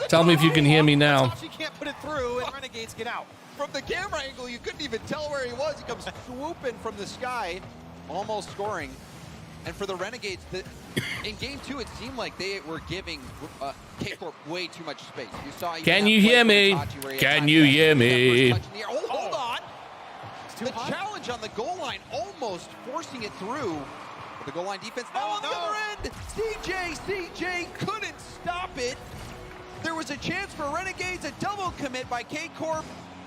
Tell me if you can hear me now. She can't put it through, and Renegades get out. From the camera angle, you couldn't even tell where he was. He comes swooping from the sky, almost scoring. And for the Renegades, in game 2, it seemed like they were giving K-Corp way too much space. You saw. Can you hear me? Can you hear me? Oh, hold on. The challenge on the goal line, almost forcing it through. The goal line defense now on the other end. CJ couldn't stop it. There was a chance for Renegades, a double commit by K-Corp,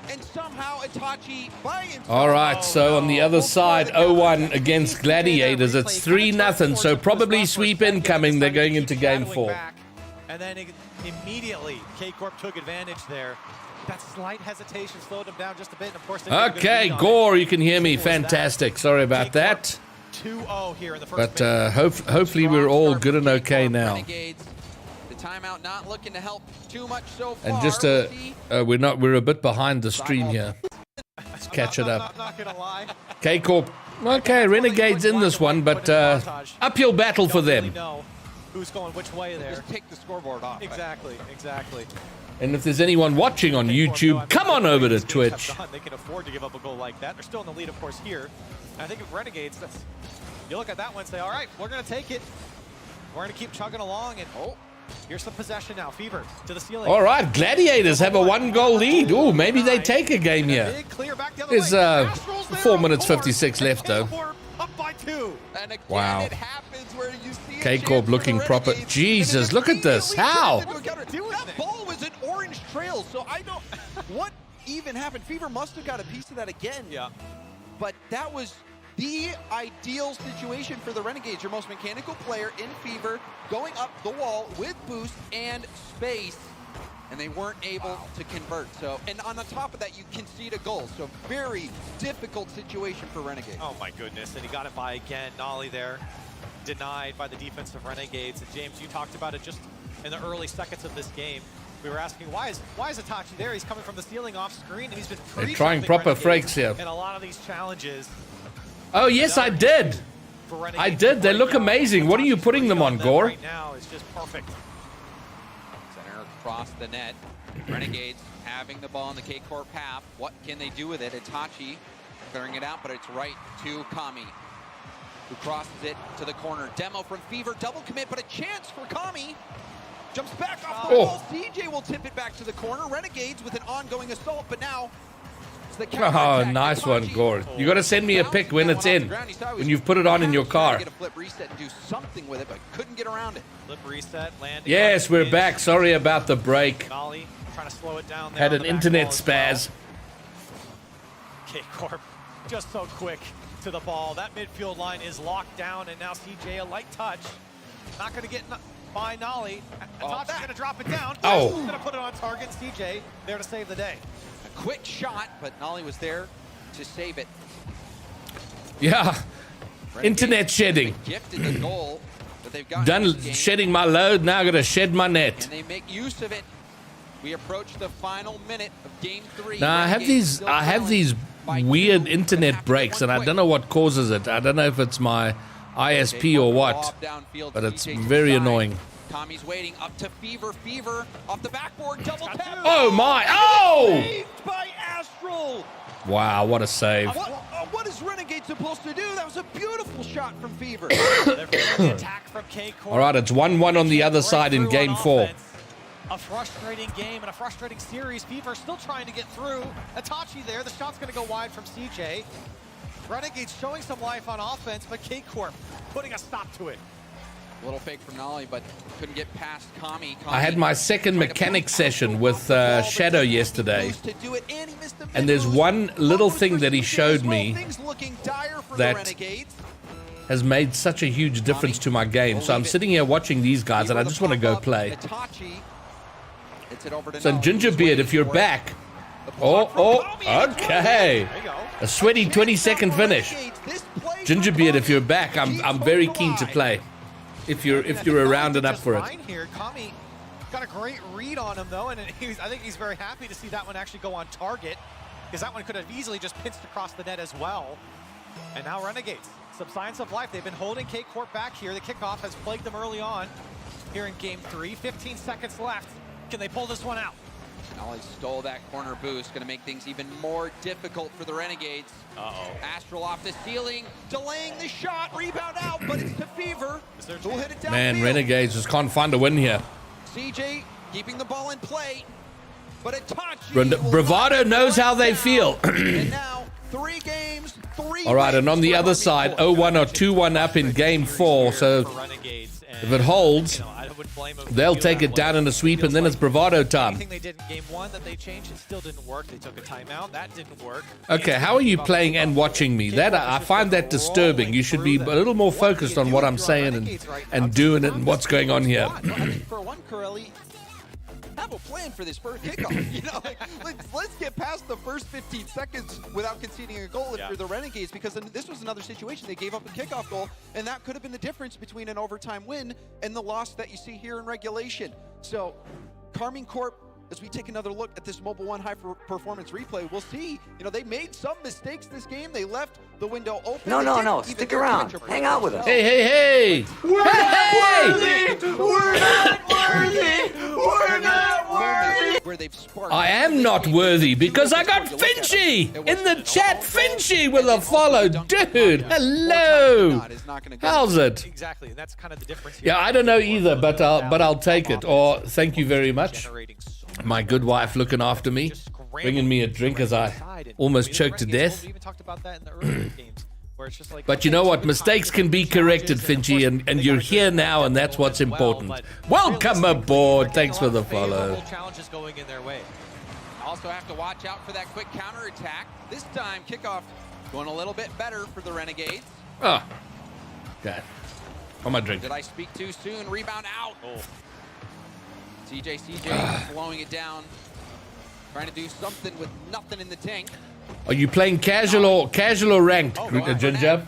and somehow Itachi by himself. All right, so on the other side, 0-1 against Gladiators. It's 3-0, so probably sweep incoming. They're going into game 4. And then immediately, K-Corp took advantage there. That slight hesitation slowed him down just a bit. And of course, okay, Gore, you can hear me. Fantastic. Sorry about that. 2-0 here in the first But hopefully we're all good and okay now. Renegades, the timeout not looking to help too much so far. And just we're a bit behind the stream here. Let's catch it up. Not gonna lie. K-Corp. Okay, Renegades in this one, but uphill battle for them. Who's going which way there? Just take the scoreboard off. Exactly. And if there's anyone watching on YouTube, come on over to Twitch. They can afford to give up a goal like that. They're still in the lead, of course, here. And I think of Renegades, you look at that one and say, all right, we're going to take it. We're going to keep chugging along. And here's some possession now. Fever to the ceiling. All right, Gladiators have a 1-goal lead. Ooh, maybe they take a game here. There's 4 minutes 56 left, though. Up by 2. And again, wow. it happens where you see K-Corp looking proper. Jesus, look at this. How? That ball was an orange trail, so I don't... What even happened? Fever must have got a piece of that again. Yeah. But that was the ideal situation for the Renegades. Your most mechanical player in Fever, going up the wall with boost and space, and they weren't able to convert. So, and on the top of that, you concede a goal. So very difficult situation for Renegades. Oh my goodness, and he got it by again. Nolly there, denied by the defensive Renegades. And James, you talked about it just in the early seconds of this game. We were asking, why is Itachi there? He's coming from the ceiling off screen, and he's been trying proper frakes here. In a lot of these challenges. Oh, yes, I did. I did. They look amazing. What are you putting them on, Gore? Right now is just perfect. Center across the net. Renegades having the ball in the K-Corp half. What can they do with it? Itachi clearing it out, but it's right to Kami, who crosses it to the corner. Demo from Fever, double commit, but a chance for Kami. Jumps back off the wall. CJ will tip it back to the corner. Renegades with an ongoing assault, but now it's the oh, nice one, Gore. You got to send me a pic when it's in, when you've put it on in your car. Get a flip reset and do something with it, but couldn't get around it. Flip reset, landing. Yes, we're back. Sorry about the break. Nolly trying to slow it down there. Had an internet spaz. K-Corp just so quick to the ball. That midfield line is locked down, and now CJ a light touch. Not going to get by Nolly. Itachi's going to drop it down. Oh. Going to put it on target. CJ there to save the day. A quick shot, but Nolly was there to save it. Yeah. Internet shedding. Gifted the goal that they've got. Done shedding my load. Now I'm going to shed my net. And they make use of it. We approach the final minute of game 3. Now I have these weird internet breaks, and I don't know what causes it. I don't know if it's my ISP or what, but it's very annoying. Kami's waiting up to Fever. Fever off the backboard, double tap. Oh my! Oh! Saved by Astral. Wow, what a save! What is Renegade supposed to do? That was a beautiful shot from Fever. Attack from K-Corp. All right, it's 1-1 on the other side in game 4. A frustrating game and a frustrating series. Fever still trying to get through. Itachi there. The shot's going to go wide from CJ. Renegades showing some life on offense, but K-Corp putting a stop to it. A little fake from Nolly, but couldn't get past Kami. I had my second mechanic session with Shadow yesterday, and there's one little thing that he showed me that has made such a huge difference to my game. So I'm sitting here watching these guys, and I just want to go play. So Gingerbeard, if you're back. Okay. A sweaty 20-second finish. Gingerbeard, if you're back, I'm very keen to play. If you're around and up for it. Here, Kami got a great read on him though, and I think he's very happy to see that one actually go on target, because that one could have easily just pinched across the net as well. And now Renegades, some signs of life. They've been holding K-Corp back here. The kickoff has plagued them early on here in game 3. 15 seconds left. Can they pull this one out? Nolly stole that corner boost, going to make things even more difficult for the Renegades. Astral off the ceiling, delaying the shot, rebound out, but it's to Fever. Who'll hit it down? Man, Renegades just can't find a win here. CJ keeping the ball in play, but Itachi Bravado knows how they feel. And now 3 games, 3 All right, and on the wins other for side, Renegades. 0-1 or 2-1 up in game 4. So if it holds, they'll take it down in a sweep, and then it's Bravado time. Anything they did in game 1 that they changed, it still didn't work. They took a timeout. That didn't work. Okay, how are you playing and watching me? That I find that disturbing. You should be a little more focused on what I'm saying and doing it and what's going on here. For one, Corelli, have a plan for this first kickoff. You know, let's get past the first 15 seconds without conceding a goal if you're the Renegades, because this was another situation. They gave up a kickoff goal, and that could have been the difference between an overtime win and the loss that you see here in regulation. So, Carmine Corp, as we take another look at this Mobile One high performance replay, we'll see, you know, they made some mistakes this game. They left the window open. No, stick around. Hang out with us. Hey! We're not Hey! worthy! We're not worthy! We're not worthy! Where they've sparked. I am not worthy because I got Finchy in the chat. Finchy with a follow. Dude, hello. How's it? Exactly, and that's kind of the difference here. Yeah, I don't know either, but I'll take it. Or thank you very much. My good wife looking after me, bringing me a drink as I almost choked to death. But you know what? Mistakes can be corrected, Finchy, and you're here now, and that's what's important. Welcome aboard. Thanks for the follow. Challenges going in their way. Also have to watch out for that quick counterattack. This time, kickoff going a little bit better for the Renegades. Oh, God. On my drink. Did I speak too soon? Rebound out. CJ slowing it down. Trying to do something with nothing in the tank. Are you playing casual or ranked, Ginger?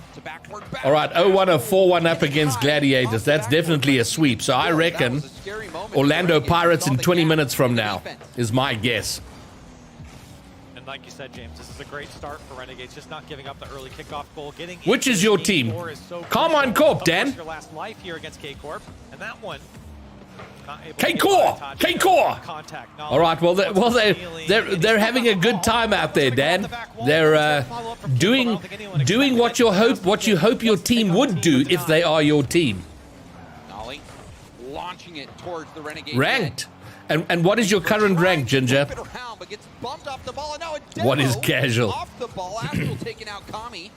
All right, 0-1 or 4-1 up against Gladiators. That's definitely a sweep. So I reckon Orlando Pirates in 20 minutes from now is my guess. And like you said, James, this is a great start for Renegades, just not giving up the early kickoff goal. Which is your team? Carmine Corp, Dan. Your last life here against K-Corp, and that one. K-Core! All right, well, they're having a good time out there, Dan. They're doing what you hope your team would do if they are your team. Nolly launching it towards the Renegade. Ranked. And what is your current rank, Ginger? What is casual? Off the ball, Astral taking out Kami.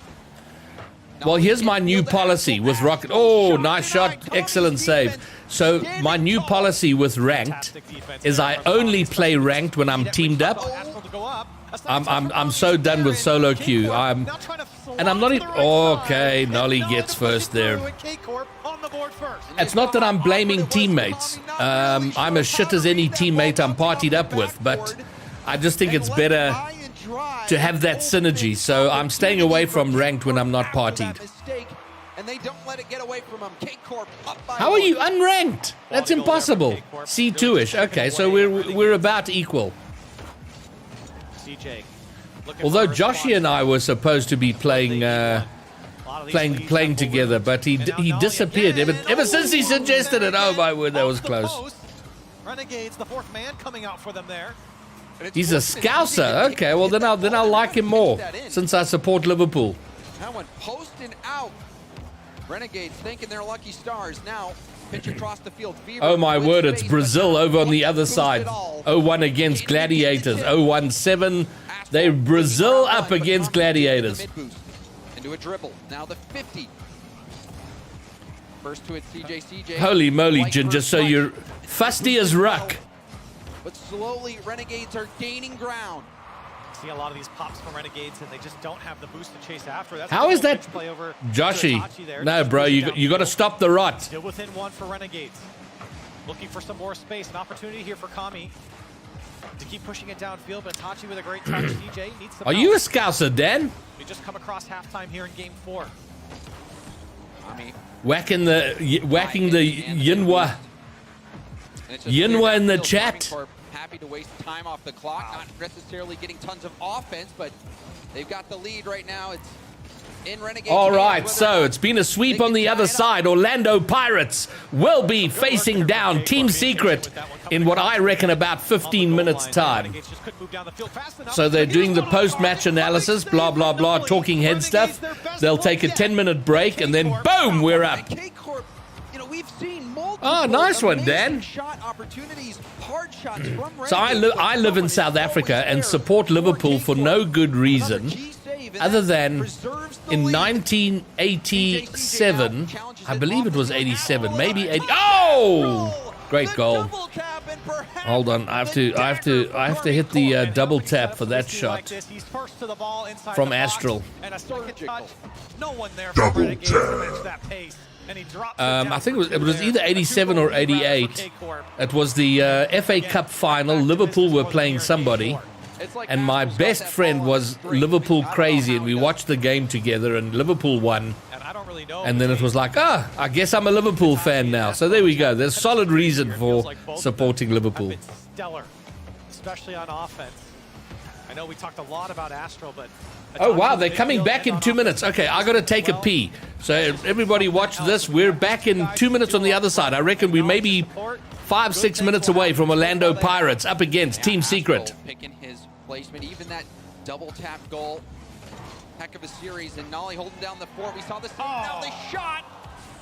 Well, here's my new policy with Rocket. Oh, nice shot. Excellent save. So my new policy with ranked is I only play ranked when I'm teamed up. I'm so done with solo queue. And I'm not even... Okay, Nolly gets first there. It's not that I'm blaming teammates. I'm as shit as any teammate I'm partied up with, but I just think it's better to have that synergy. So I'm staying away from ranked when I'm not partied. And they don't let it get away from them. K-Corp up by How are you unranked? That's impossible. C2-ish. Okay, so we're about equal. Although Joshie and I were supposed to be playing together, but he disappeared ever since he suggested it. Oh my word, that was close. Renegades, the fourth man coming out for them there. He's a Scouser. Okay, well then I'll like him more since I support Liverpool. That one posting out. Renegades thinking they're lucky stars. Now pitch across the field. Oh my word, it's Brazil over on the other side. 0-1 against Gladiators. 0-1-7. They're Brazil up against Gladiators. Into a dribble. Now the 50. First to it, CJ. Holy moly, Ginger. So you're fusty as ruck. But slowly, Renegades are gaining ground. See a lot of these pops from Renegades, and they just don't have the boost to chase after. That's how is that, Joshie? No, bro, you got to stop the rot. Still within one for Renegades. Looking for some more space, an opportunity here for Kami to keep pushing it downfield, but Itachi with a great touch. CJ needs some. Are you a Scouser, Dan? We just come across halftime here in Game 4. Kami whacking the Yinhua. Yinhua in the chat. Happy to waste time off the clock, not necessarily getting tons of offense, but they've got the lead right now. It's in Renegade. All right, so it's been a sweep on the other side. Orlando Pirates will be facing down Team Secret in what I reckon about 15 minutes time. So they're doing the post-match analysis, blah, blah, blah, talking head stuff. They'll take a 10-minute break, and then boom, we're up. We've seen multiple nice one, Dan. shot opportunities, hard shots from So I live in South Africa and support Liverpool for no good reason other than in 1987, I believe it was 87, maybe 80. Oh! Great goal. Hold on, I have to hit the double tap for that shot from Astral. Double tap. I think it was either 87 or 88. It was the FA Cup final. Liverpool were playing somebody, and my best friend was Liverpool crazy, and we watched the game together, and Liverpool won. And then it was like, I guess I'm a Liverpool fan now. So there we go. There's solid reason for supporting Liverpool. Stellar, especially on offense. I know we talked a lot about Astral, but oh wow, they're coming back in 2 minutes. Okay, I got to take a pee. So everybody watch this. We're back in 2 minutes on the other side. I reckon we may be 5-6 minutes away from Orlando Pirates up against Team Secret. Picking his placement, even that double tap goal. Heck of a series, and Nolly holding down the fort. We saw this. Now the shot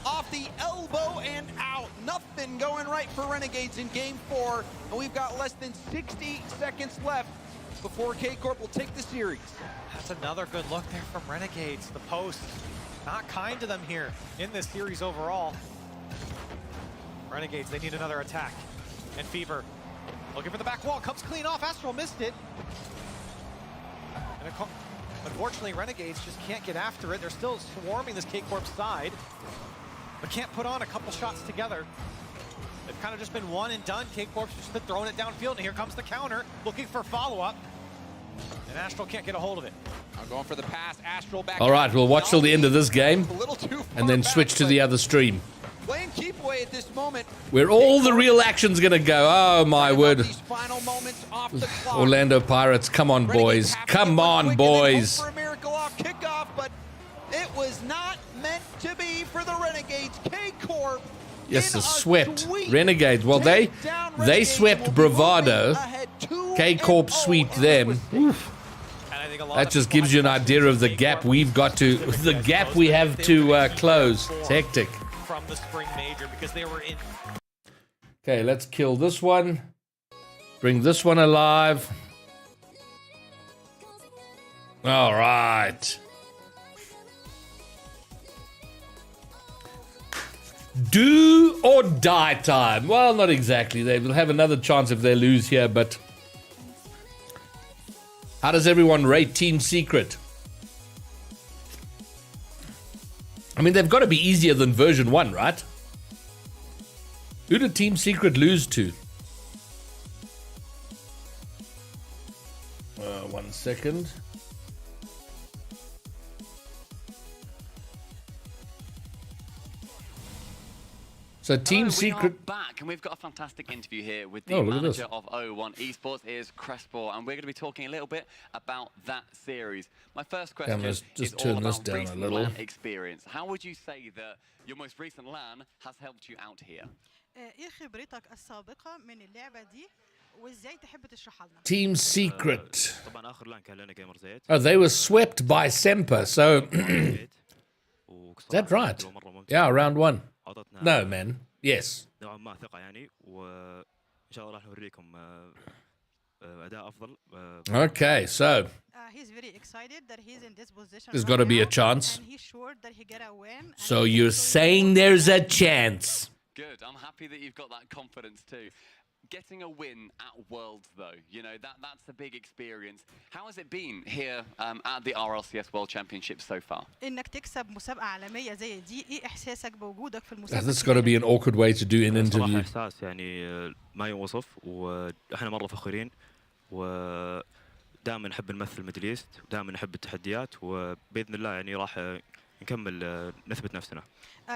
off the elbow and out. Nothing going right for Renegades in Game 4, and we've got less than 60 seconds left before K-Corp will take the series. That's another good look there from Renegades. The post, not kind to them here in this series overall. Renegades, they need another attack. And Fever looking for the back wall, comes clean off. Astral missed it. And unfortunately, Renegades just can't get after it. They're still swarming this K-Corp side, but can't put on a couple shots together. They've kind of just been one and done. K-Corp's just been throwing it downfield, and here comes the counter, looking for follow-up. And Astral can't get a hold of it. I'm going for the pass. Astral back. All right, we'll watch till the end of this game and then switch to the other stream. Playing keep away at this moment. Where all the real action's going to go. Oh, my word. These final moments off the clock. Orlando Pirates, come on, boys. Come on, boys. For a miracle off kickoff, but it was not meant to be for the Renegades. K-Corp. Yes, the swept. Renegades. Well, they swept Bravado. K-Corp swept them. Oof. That just gives you an idea of the gap we have to close. It's hectic. From the spring major because they were in. Okay, let's kill this one. Bring this one alive. All right. Do or die time. Well, not exactly. They will have another chance if they lose here, but how does everyone rate Team Secret? I mean, they've got to be easier than version 1, right? Who did Team Secret lose to? 1 second. So Team Secret... We are back, and we've got a fantastic interview here with the manager of 01 Esports, is Crespo, and we're going to be talking a little bit about that series. My first question is all about recent LAN experience. How would you say that your most recent LAN has helped you out here? Team Secret. Oh, they were swept by Semper, so... Is that right? Yeah, round 1. No, man. Yes. Okay, so he's very excited that he's in this position. There's got to be a chance. And he's sure that he get a win. So you're saying there's a chance. Good. I'm happy that you've got that confidence too. Getting a win at Worlds, though, you know, that's a big experience. How has it been here at the RLCS World Championship so far? This has got to be an awkward way to do an interview. دائما نحب نمثل ميدل ايست ودائما نحب التحديات وباذن الله يعني راح نكمل نثبت نفسنا.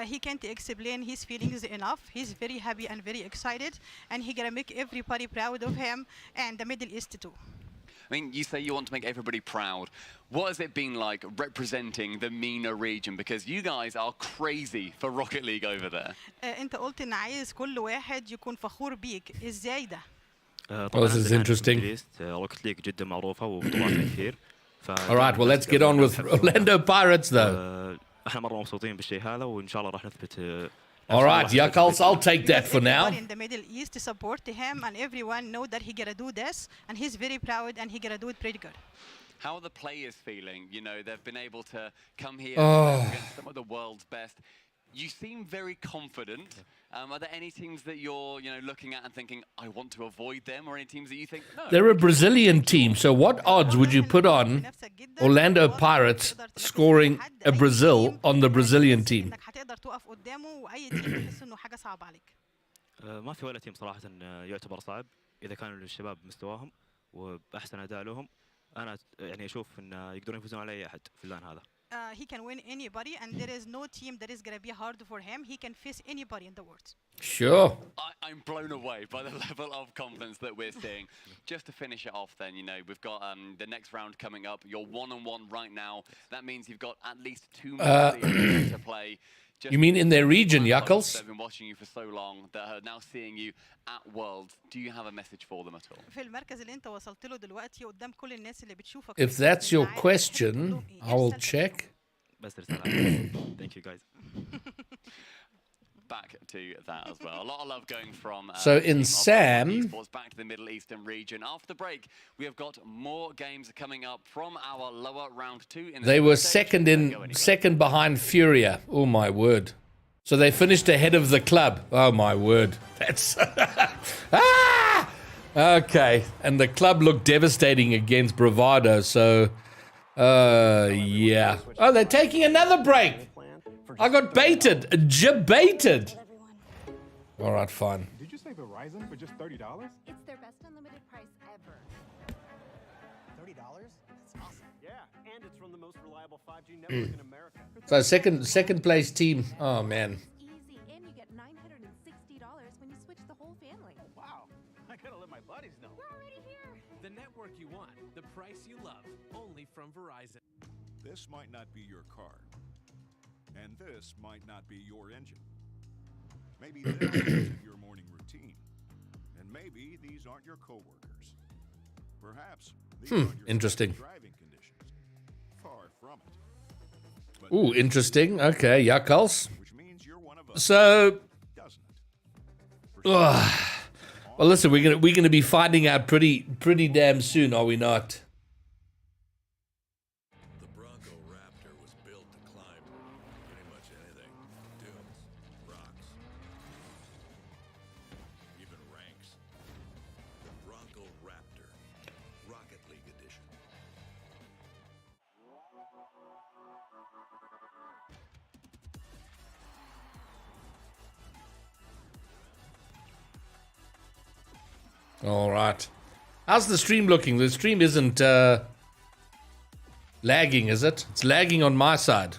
He can't explain his feelings enough. He's very happy and very excited, and he gonna make everybody proud of him and the Middle East too. I mean, you say you want to make everybody proud. What has it been like representing the MENA region? Because you guys are crazy for Rocket League over there. انت قلت ان عايز كل واحد يكون فخور بيك، ازاي ده؟ طبعا this is interesting. روكت ليج جدا معروفة وبطولات كثير. All right, well, let's get on with Orlando Pirates, though. احنا مرة مبسوطين بالشيء هذا وإن شاء الله راح نثبت. All right, Yakals, I'll take that for now. In the Middle East to support him, and everyone know that he gonna do this, and he's very proud, and he gonna do it pretty good. How are the players feeling? You know, they've been able to come here against some of the world's best. You seem very confident. Are there any teams that you're, looking at and thinking, I want to avoid them, or any teams that you think, no? They're a Brazilian team, so what odds would you put on Orlando Pirates scoring a Brazil on the Brazilian team? ما في ولا تيم صراحة يعتبر صعب إذا كانوا الشباب بمستواهم وبأحسن أداء لهم. أنا يعني أشوف إن يقدرون يفوزون على أي أحد في اللان هذا. He can win anybody, and there is no team that is gonna be hard for him. He can face anybody in the world. Sure. I'm blown away by the level of confidence that we're seeing. Just to finish it off then, we've got the next round coming up. You're 1-on-1 right now. That means you've got at least 2 more series to play. You mean in their region, Yakals? They've been watching you for so long that are now seeing you at Worlds. Do you have a message for them at all? في المركز اللي انت وصلت له دلوقتي قدام كل الناس اللي بتشوفك. If that's your question, I will check. Thank you guys. Back to that as well. A lot of love going from so in SAM back to the Middle Eastern region. After the break, we have got more games coming up from our lower round 2. They were second behind Furia. Oh my word. So they finished ahead of the club. Oh my word. That's okay. And the club looked devastating against Bravado, so yeah. Oh, they're taking another break. I got baited. Jabaited. All right, fine. Did you say Verizon for just $30? It's their best unlimited price ever. $30? That's awesome. Yeah, and it's from the most reliable 5G network in America. So second place team. Oh man. It's easy, and you get $960 when you switch the whole family. Oh, wow. I gotta let my buddies know. We're already here. The network you want, the price you love, only from Verizon. This might not be your car. And this might not be your engine. Maybe this isn't your morning routine. And maybe these aren't your coworkers. Perhaps these aren't your interesting. driving conditions. Far from it. But Ooh, interesting. Okay, Yakals. which means you're one of us, So, doesn't it? well, listen, we're gonna be finding out pretty damn soon, are we not? All right. How's the stream looking? The stream isn't lagging, is it? It's lagging on my side.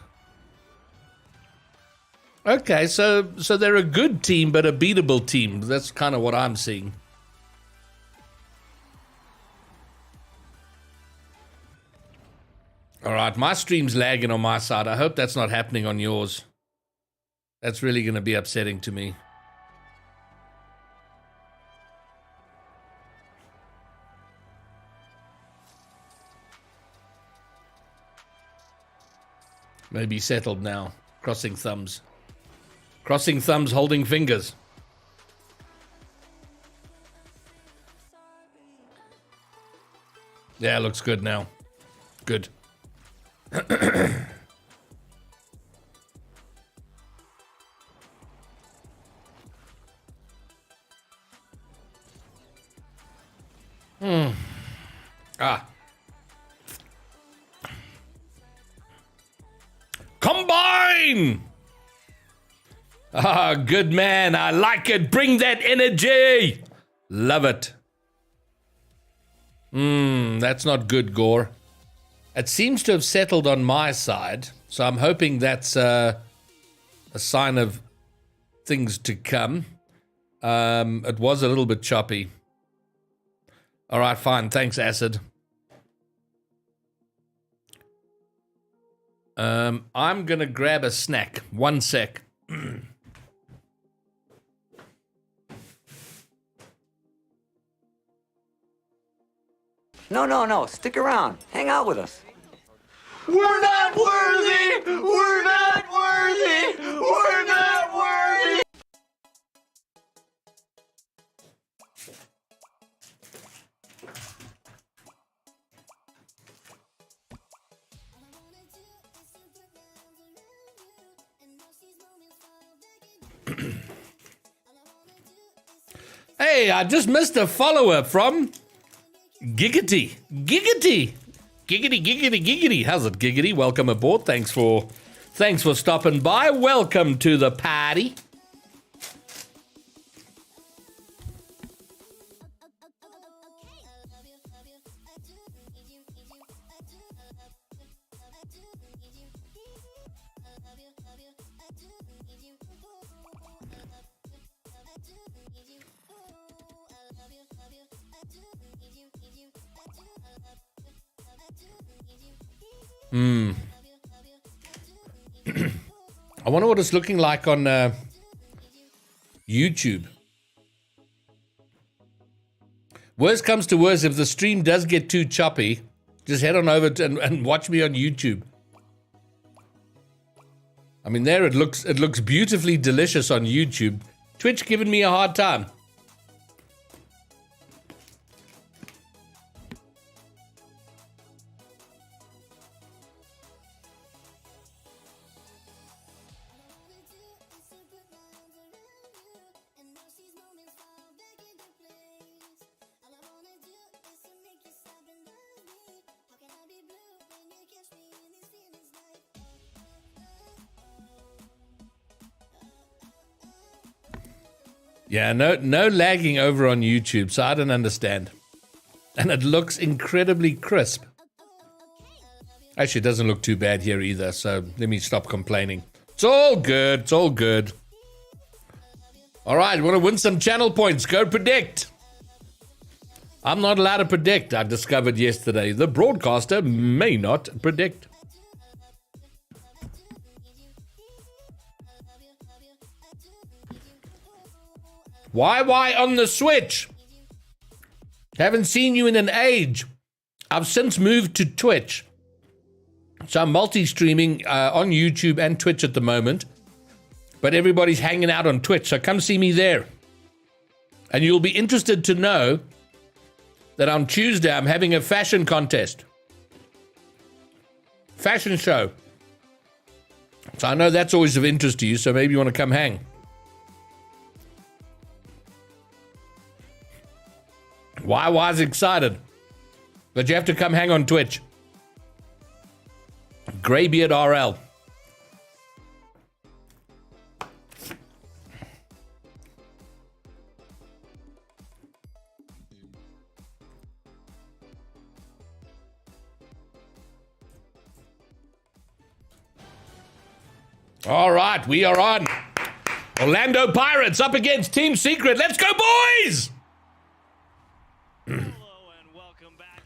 Okay, so they're a good team, but a beatable team. That's kind of what I'm seeing. All right, my stream's lagging on my side. I hope that's not happening on yours. That's really going to be upsetting to me. Maybe settled now. Crossing thumbs. Crossing thumbs, holding fingers. Yeah, looks good now. Good. Combine! Ah, good man. I like it. Bring that energy. Love it. That's not good, Gore. It seems to have settled on my side, so I'm hoping that's a sign of things to come. It was a little bit choppy. All right, fine. Thanks, Acid. I'm going to grab a snack. 1 sec. No. Stick around. Hang out with us. We're not worthy! We're not worthy! We're not worthy! Hey, I just missed a follower from Giggity. Giggity. Giggity, giggity, giggity. How's it, Giggity? Welcome aboard. Thanks for stopping by. Welcome to the party. I wonder what it's looking like on YouTube. Worst comes to worst, if the stream does get too choppy, just head on over and watch me on YouTube. I mean, there it looks beautifully delicious on YouTube. Twitch giving me a hard time. Yeah, no lagging over on YouTube, so I don't understand. And it looks incredibly crisp. Actually, it doesn't look too bad here either, so let me stop complaining. It's all good, it's all good. All right, want to win some channel points, go predict. I'm not allowed to predict, I discovered yesterday. The broadcaster may not predict. Why on the Switch? Haven't seen you in an age. I've since moved to Twitch. So I'm multi-streaming on YouTube and Twitch at the moment. But everybody's hanging out on Twitch, so come see me there. And you'll be interested to know that on Tuesday I'm having a fashion contest. Fashion show. So I know that's always of interest to you, so maybe you want to come hang. Why's excited? But you have to come hang on Twitch. Greybeard RL. All right, we are on. Orlando Pirates up against Team Secret. Let's go, boys!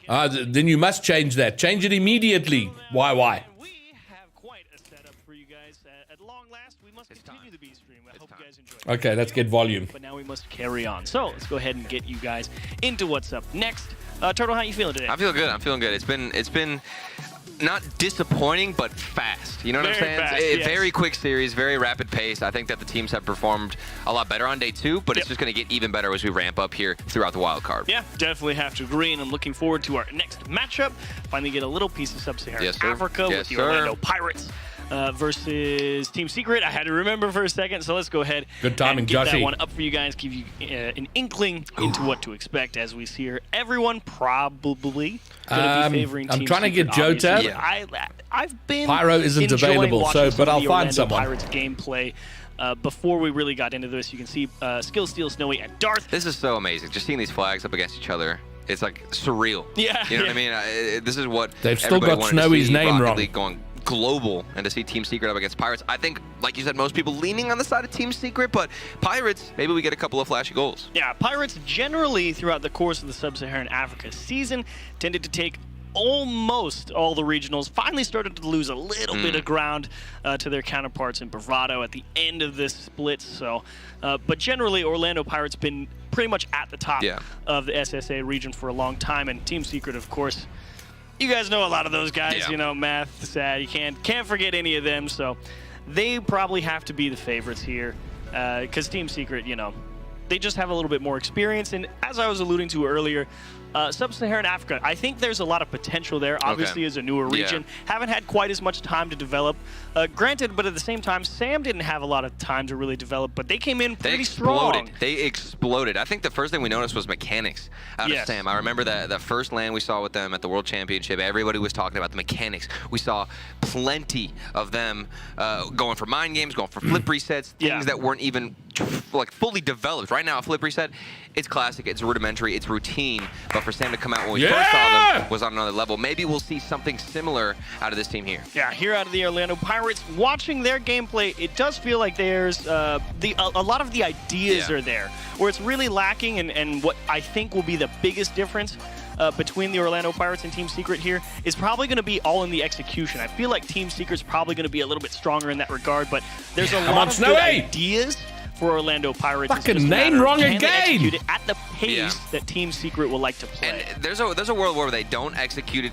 Then you must change that. Change it immediately. Why? We have quite a setup for you guys. At long last, we must continue the B stream. I hope you guys enjoy it. Okay, let's get volume. But now we must carry on. So let's go ahead and get you guys into what's up next. Turtle, how you feeling today? I feel good. I'm feeling good. It's been not disappointing, but fast. You know what I'm saying? Fast, yes. Very quick series, very rapid pace. I think that the teams have performed a lot better on day 2, but it's just going to get even better as we ramp up here throughout the wild card. Yeah, definitely have to agree, and I'm looking forward to our next matchup. Finally get a little piece of Sub-Saharan Africa with the Orlando Pirates versus Team Secret. I had to remember for a second, so let's go ahead and get that one up for you guys, give you an inkling into what to expect as we see here. Everyone probably going to be favoring Team I'm trying Secret, to get Jota. Yeah. I've been Pyro isn't available, but I'll find someone. Pirates gameplay. Before we really got into this, you can see Skill Steel, Snowy, and Darth. This is so amazing. Just seeing these flags up against each other, it's like surreal. Yeah. You know what I mean? This is what they've still got Snowy's name wrong. League going global, and to see Team Secret up against Pirates, I think, like you said, most people leaning on the side of Team Secret, but Pirates, maybe we get a couple of flashy goals. Yeah, Pirates generally throughout the course of the Sub-Saharan Africa season tended to take almost all the regionals, finally started to lose a little bit of ground to their counterparts in Bravado at the end of this split. So, but generally, Orlando Pirates been pretty much at the top of the SSA region for a long time, and Team Secret, of course, you guys know a lot of those guys. You know, Math, Sad, you can't forget any of them. So, they probably have to be the favorites here, because Team Secret, you know, they just have a little bit more experience. And as I was alluding to earlier, Sub-Saharan Africa, I think there's a lot of potential there, obviously, as a newer region. Haven't had quite as much time to develop. Granted, but at the same time, Sam didn't have a lot of time to really develop, but they came in pretty strong. They exploded. I think the first thing we noticed was mechanics out of Sam. I remember the first LAN we saw with them at the World Championship, everybody was talking about the mechanics. We saw plenty of them going for mind games, going for flip resets, things that weren't even like fully developed. Right now, a flip reset, it's classic, it's rudimentary, it's routine, but for Sam to come out when we first saw them was on another level. Maybe we'll see something similar out of this team here. Yeah, here out of the Orlando Pirates, watching their gameplay, it does feel like there's a lot of the ideas are there, where it's really lacking, and what I think will be the biggest difference between the Orlando Pirates and Team Secret here is probably going to be all in the execution. I feel like Team Secret's probably going to be a little bit stronger in that regard, but there's a lot of good ideas for Orlando Pirates. Fucking name wrong again! Execute it at the pace that Team Secret will like to play. And there's a world where they don't execute it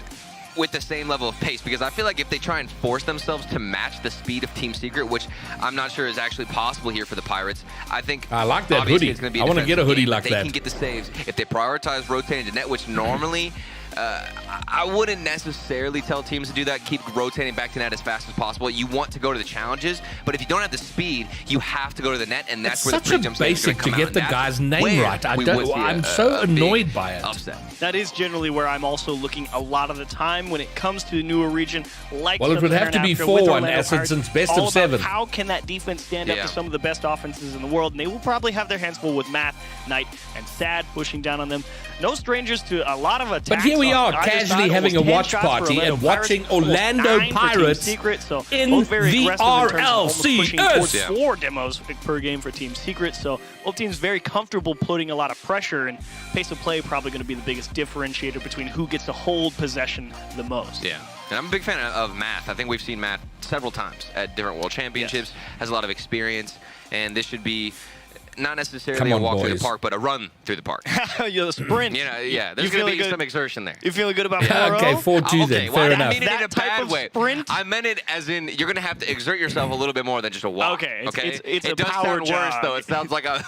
with the same level of pace, because I feel like if they try and force themselves to match the speed of Team Secret, which I'm not sure is actually possible here for the Pirates, I think I like that hoodie. It's gonna be I want to get a hoodie like that. They can get the saves if they prioritize rotating the net, which normally I wouldn't necessarily tell teams to do that. Keep rotating back to net as fast as possible. You want to go to the challenges, but if you don't have the speed, you have to go to the net, and that's where the pre-jump stage is going to come out. It's such a basic to get the guy's name right. I'm so annoyed by it. Upset. That is generally where I'm also looking a lot of the time when it comes to the newer region. Like well, it would have to be 4-1 since best of 7. How can that defense stand up to some of the best offenses in the world? And they will probably have their hands full with Math, Knight, and Sad pushing down on them. No strangers to a lot of attacks. But here we are, casually having a watch party and watching Orlando Pirates Secret, so in the RLCS. Pushing towards 4 demos per game for Team Secret, so both teams very comfortable putting a lot of pressure, and pace of play probably going to be the biggest differentiator between who gets to hold possession the most. Yeah. And I'm a big fan of Math. I think we've seen Math several times at different World Championships, has a lot of experience, and this should be not necessarily a walk through the park, but a run through the park. You're a sprint. You know, there's going to be some exertion there. You feeling good about 4-0? Okay, 4-2 then. Fair enough. I mean it in a bad way. Sprint? I meant it as in you're going to have to exert yourself a little bit more than just a walk. Okay, it a does power sound jog. worse, though. It sounds like I'm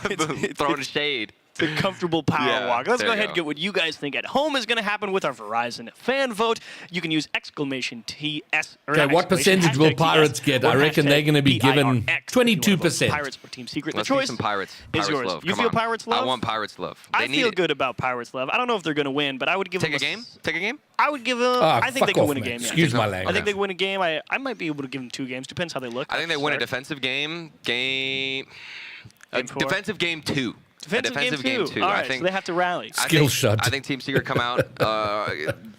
throwing shade. It's a comfortable power walk. Let's go ahead and get what you guys think at home is going to happen with our Verizon fan vote. You can use !TS. Okay, what percentage will Pirates get? I reckon they're going to be given 22%. Pirates for Team Secret. Let's the choice some Pirates. is yours. Love. You feel Pirates love? I want Pirates love. I feel good about Pirates love. I don't know if they're going to win, but I would give them a game. Take a game. I would give them. I think they can win a game. Excuse my language. I think they win a game. I might be able to give them 2 games. Depends how they look. I think they win a defensive game. Defensive game 2. Defensive game 2. All right, I think, so they have to rally. Skill shot. I think Team Secret come out,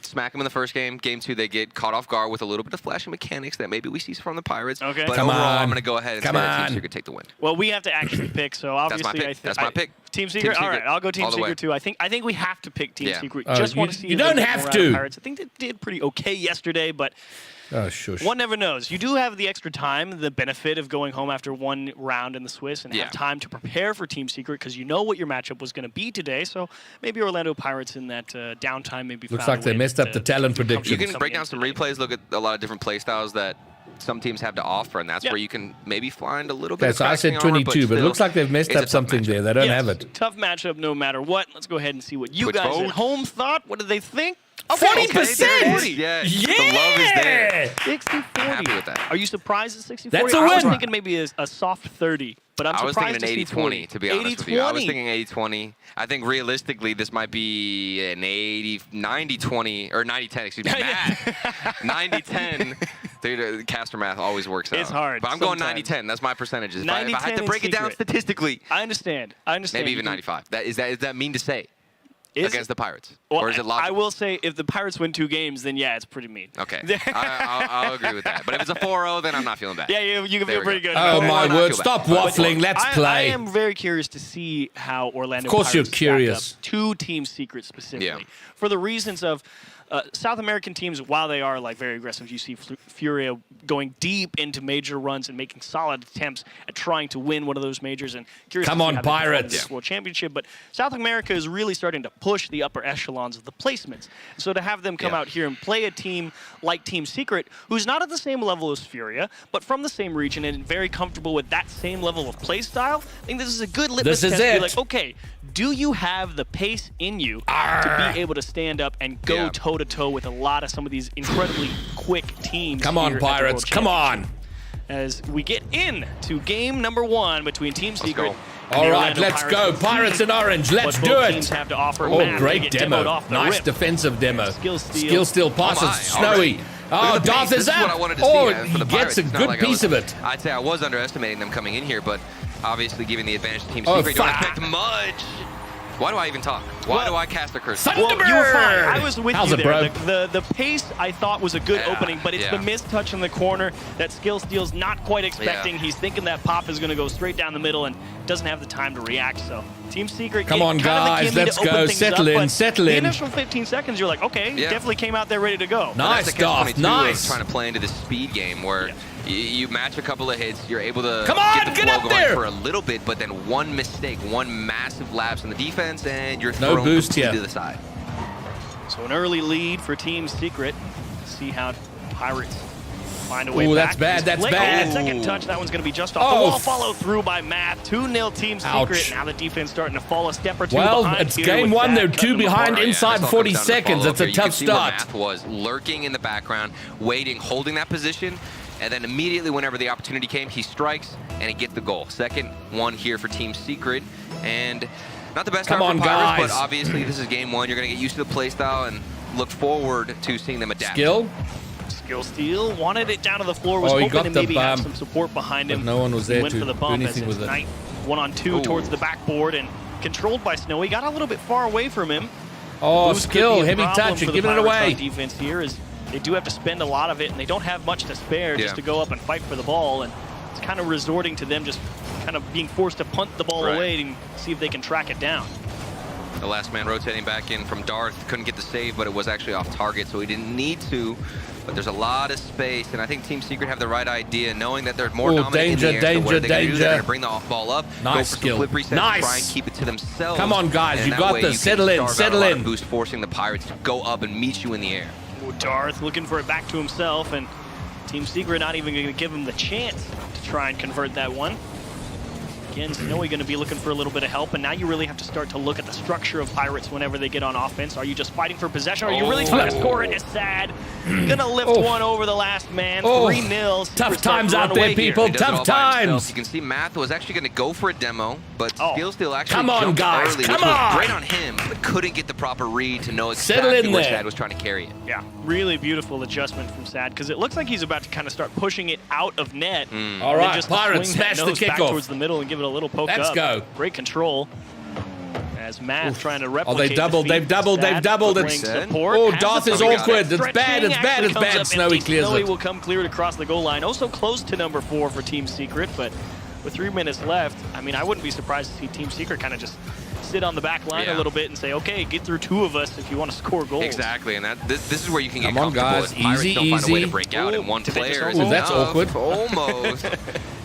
smack them in the first game. Game 2, they get caught off guard with a little bit of flashy mechanics that maybe we see from the Pirates. Okay. But overall, I'm going to go ahead and say Team Secret take the win. Well, we have to actually pick, so obviously that's my pick. Team Secret? All right, I'll go Team Secret too. I think we have to pick Team Secret. Just want to see. You don't have to. Pirates. I think they did pretty okay yesterday, but shush. One never knows. You do have the extra time, the benefit of going home after 1 round in the Swiss and have time to prepare for Team Secret because you know what your matchup was going to be today. So maybe Orlando Pirates in that downtime maybe looks like they messed up the talent prediction. You can break down some replays, look at a lot of different play styles that some teams have to offer, and that's where you can maybe find a little bit of so I said 22, but it looks like they've messed up something there. They don't have it. Tough matchup no matter what. Let's go ahead and see what you guys at home thought. What did they think? 40%! Yeah! The love is there. 60-40. Happy with that. Are you surprised at 60-40? That's a win. I was thinking maybe a soft 30, but I'm surprised I was thinking an 80-20, to be honest with you. I was thinking 80-20. I think realistically, this might be an 90-20, or 90-10, excuse me. 90-10. Dude, caster math always works out. It's hard. But I'm going 90-10. That's my percentages. If I had to break it down statistically. I understand. Maybe even 95. Is that mean to say? against the Pirates? Well, or is it logical? I will say, if the Pirates win 2 games, then yeah, it's pretty mean. Okay, I'll agree with that. But if it's a 4-0, then I'm not feeling bad. Yeah, you can feel pretty good. Oh, my word. Stop waffling. Let's play. I am very curious to see how Orlando Of course Pirates you're curious. stack up to Team Secret specifically. For the reasons of South American teams, while they are like very aggressive, you see Furia going deep into major runs and making solid attempts at trying to win one of those majors. And curious Come to see on, how they perform in Pirates. this World Championship. But South America is really starting to push the upper echelons of the placements. So to have them come out here and play a team like Team Secret, who's not at the same level as Furia, but from the same region and very comfortable with that same level of play style, I think this is a good litmus test to be like, okay, do you have the pace in you to be able to stand up and go toe-to-toe with a lot of some of these incredibly quick teams? Come on, Pirates. Come on. As we get into game number 1 between Team Secret. All right, let's go. Pirates in orange. Let's do it. Teams have to offer. Oh, great demo. Nice defensive demo. Skill steal passes. Snowy. Oh, Darth is out. He gets a good piece of it. I'd say I was underestimating them coming in here, but obviously giving the advantage to Team Secret. Don't expect much. Why do I even talk? Why do I cast a curse? Well, you were fine. I was with you there. The pace I thought was a good opening, but it's the missed touch in the corner that Skill Steal's not quite expecting. He's thinking that pop is going to go straight down the middle and doesn't have the time to react. So Team Secret, come on, guys, let's go. Settle in, settle in. The initial 15 seconds, you're like, okay, definitely came out there ready to go. Nice stuff. Nice. Trying to play into the speed game where you match a couple of hits, you're able to get the up flow there going for a little bit, but then one mistake, one massive lapse in the defense, and you're no thrown boost to the side. So an early lead for Team Secret. See how Pirates find a way back. Oh, that's bad. That's bad. Second touch. That one's going to be just off the wall. Follow through by Math. 2-0 Team Secret. Now the defense starting to fall a step or two behind. Well, it's game 1. They're 2 behind inside 40 seconds. It's a tough start. Math was lurking in the background, waiting, holding that position. And then immediately, whenever the opportunity came, he strikes and he gets the goal. Second one here for Team Secret. And not the best start for Pirates, but obviously this is game 1. You're going to get used to the play style and look forward to seeing them adapt. Skill Steal wanted it down to the floor, was hoping to maybe have some support behind him. No one was there to do anything with it. 1-on-2 towards the backboard and controlled by Snowy. Got a little bit far away from him. Oh, Skill, heavy touch, you're giving it away. Defense here is they do have to spend a lot of it, and they don't have much to spare just to go up and fight for the ball. And it's kind of resorting to them just kind of being forced to punt the ball away and see if they can track it down. The last man rotating back in from Darth couldn't get the save, but it was actually off target, so he didn't need to. But there's a lot of space, and I think Team Secret have the right idea, knowing that they're more dominant in the air. So what are they gonna do? They're gonna bring the ball up, go for some flip resets, try and keep it to themselves. Come on, guys, you got this. Settle in, settle in. Boost, forcing the Pirates to go up and meet you in the air. Darth looking for it back to himself, and Team Secret not even going to give him the chance to try and convert that one. Again, Snowy going to be looking for a little bit of help, and now you really have to start to look at the structure of Pirates whenever they get on offense. Are you just fighting for possession? Are you really trying to score it? It's sad. Gonna lift one over the last man. 3-0. Tough times out there, people. Tough times. You can see Math was actually going to go for a demo, but Skill Steal actually come on, guys. early, Come which on. was great on him, but couldn't get the proper read to know exactly where Sad was trying to carry it. Yeah, really beautiful adjustment from Sad, because it looks like he's about to kind of start pushing it out of net. All right, just Pirates smash the kickoff. Back towards the middle and give it a little poke up. Let's go. Great control. As Math trying to replicate. Oh, they doubled. They've doubled. They've doubled. Oh, Darth is awkward. It's bad. It's bad. It's bad. Snowy clears it. Snowy will come cleared across the goal line. Also close to number 4 for Team Secret, but with 3 minutes left, I mean, I wouldn't be surprised to see Team Secret kind of just sit on the back line a little bit and say, okay, get through 2 of us if you want to score goals. Exactly, and this is where you can get comfortable. Guys. If Pirates don't find a way to break out in one player. Oh, that's awkward. Almost.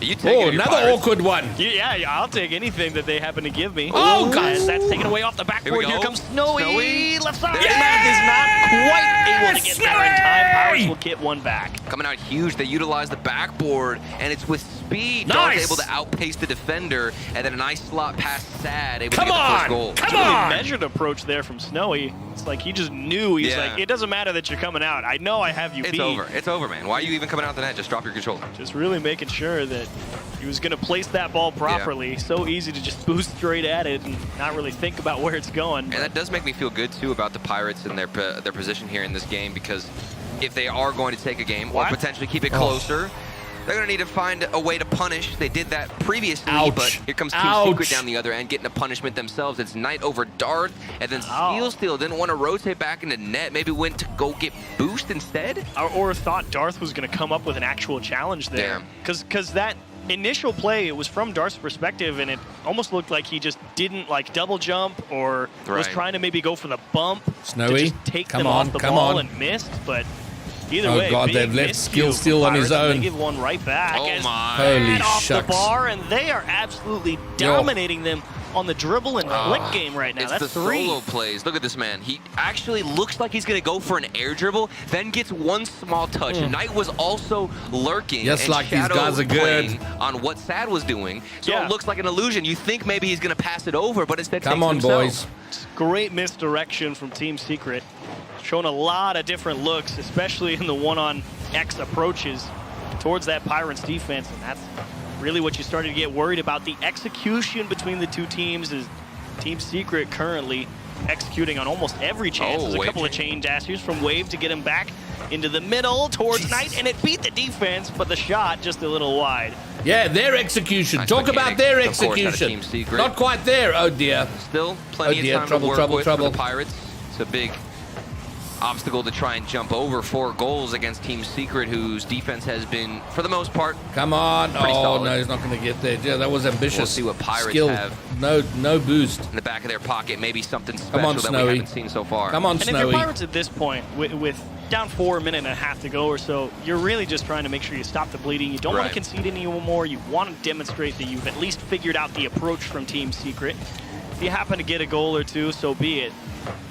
You take another awkward one. Yeah, I'll take anything that they happen to give me. Oh, guys. That's taken away off the backboard. Here comes Snowy. Left side. Yeah! Math is not quite able to get there in time. Pirates will get one back. Coming out huge. They utilize the backboard, and it's with speed. Nice. Darth able to outpace the defender, and then a nice slot past Sad, able to get the first goal. It's a really measured approach there from Snowy. It's like he just knew. He's like, it doesn't matter that you're coming out. I know I have you beat. It's over. It's over, man. Why are you even coming out the net? Just drop your controller. Just really making sure that he was going to place that ball properly. So easy to just boost straight at it and not really think about where it's going. And that does make me feel good, too, about the Pirates and their position here in this game, because if they are going to take a game or potentially keep it closer, They're going to need to find a way to punish. They did that previously, Ouch. but here comes Team Secret down the other end, getting a punishment themselves. It's Knight over Darth, and then Steel didn't want to rotate back into net. Maybe went to go get Boost instead? Or thought Darth was going to come up with an actual challenge there. Because that initial play, it was from Darth's perspective, and it almost looked like he just didn't like double jump or was trying to maybe go for the bump Snowy, to just take them off the ball and missed. But either way, God, they've left Skill Steal on his own. They give one right back. Oh my! Holy off shucks! The bar, and they are absolutely dominating them on the dribble and flick game right now. It's That's the 3. solo plays. Look at this man. He actually looks like he's going to go for an air dribble, then gets one small touch. Knight was also lurking. Yes, and like Shadow these guys are good. On what Sad was doing. So it looks like an illusion. You think maybe he's going to pass it over, but instead Come takes on, it himself. boys. Great misdirection from Team Secret. Shown a lot of different looks, especially in the one-on-X approaches towards that Pirates defense, and that's really what you started to get worried about. The execution between the two teams is Team Secret currently executing on almost every chance. There's a couple of chain dashes from Wave to get him back into the middle towards Knight, and it beat the defense, but the shot just a little wide. Yeah, their execution. Talk about their execution. Not quite there. Oh dear. Still plenty of time to work with for the Pirates. It's a big obstacle to try and jump over. 4 goals against Team Secret, whose defense has been, for the most part, come on. Oh solid. no, he's not going to get there. Yeah, that was ambitious. We'll see what Pirates have. No boost In the back of their pocket, maybe something Come on, special that we haven't seen so far. Come on, and Snowy. if you're Pirates at this point, with down 4 minutes and a half to go or so, you're really just trying to make sure you stop the bleeding. You don't want to concede anymore. You want to demonstrate that you've at least figured out the approach from Team Secret. If you happen to get a goal or two, so be it.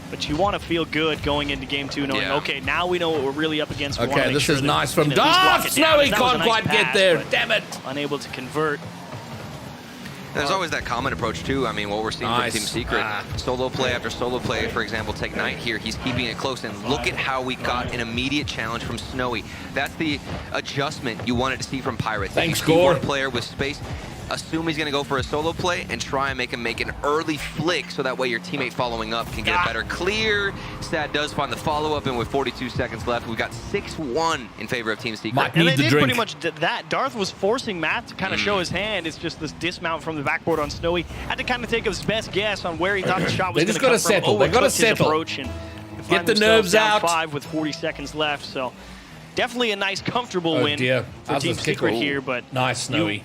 But you want to feel good going into game 2, knowing, okay, now we know what we're really up against. We Okay, this is nice from Darth. Snowy can't quite get there. Damn it. Unable to convert. There's always that common approach, too. I mean, what we're seeing from Team Secret, solo play after solo play, for example, take Knight here. He's keeping it close, and look at how we got an immediate challenge from Snowy. That's the adjustment you wanted to see from Pirates. Thanks, Gore. Gore. One player with space. Assume he's going to go for a solo play and try and make him make an early flick so that way your teammate following up can get a better clear. Sad does find the follow-up, and with 42 seconds left, we've got 6-1 in favor of Team Secret. And they did pretty much that. Darth was forcing Matt to kind of show his hand. It's just this dismount from the backboard on Snowy. Had to kind of take his best guess on where he thought the shot was going to come from. Settle. They got to settle. Approach and get the nerves out. 5 with 40 seconds left. So definitely a nice, comfortable win for Team Secret here. But nice, Snowy.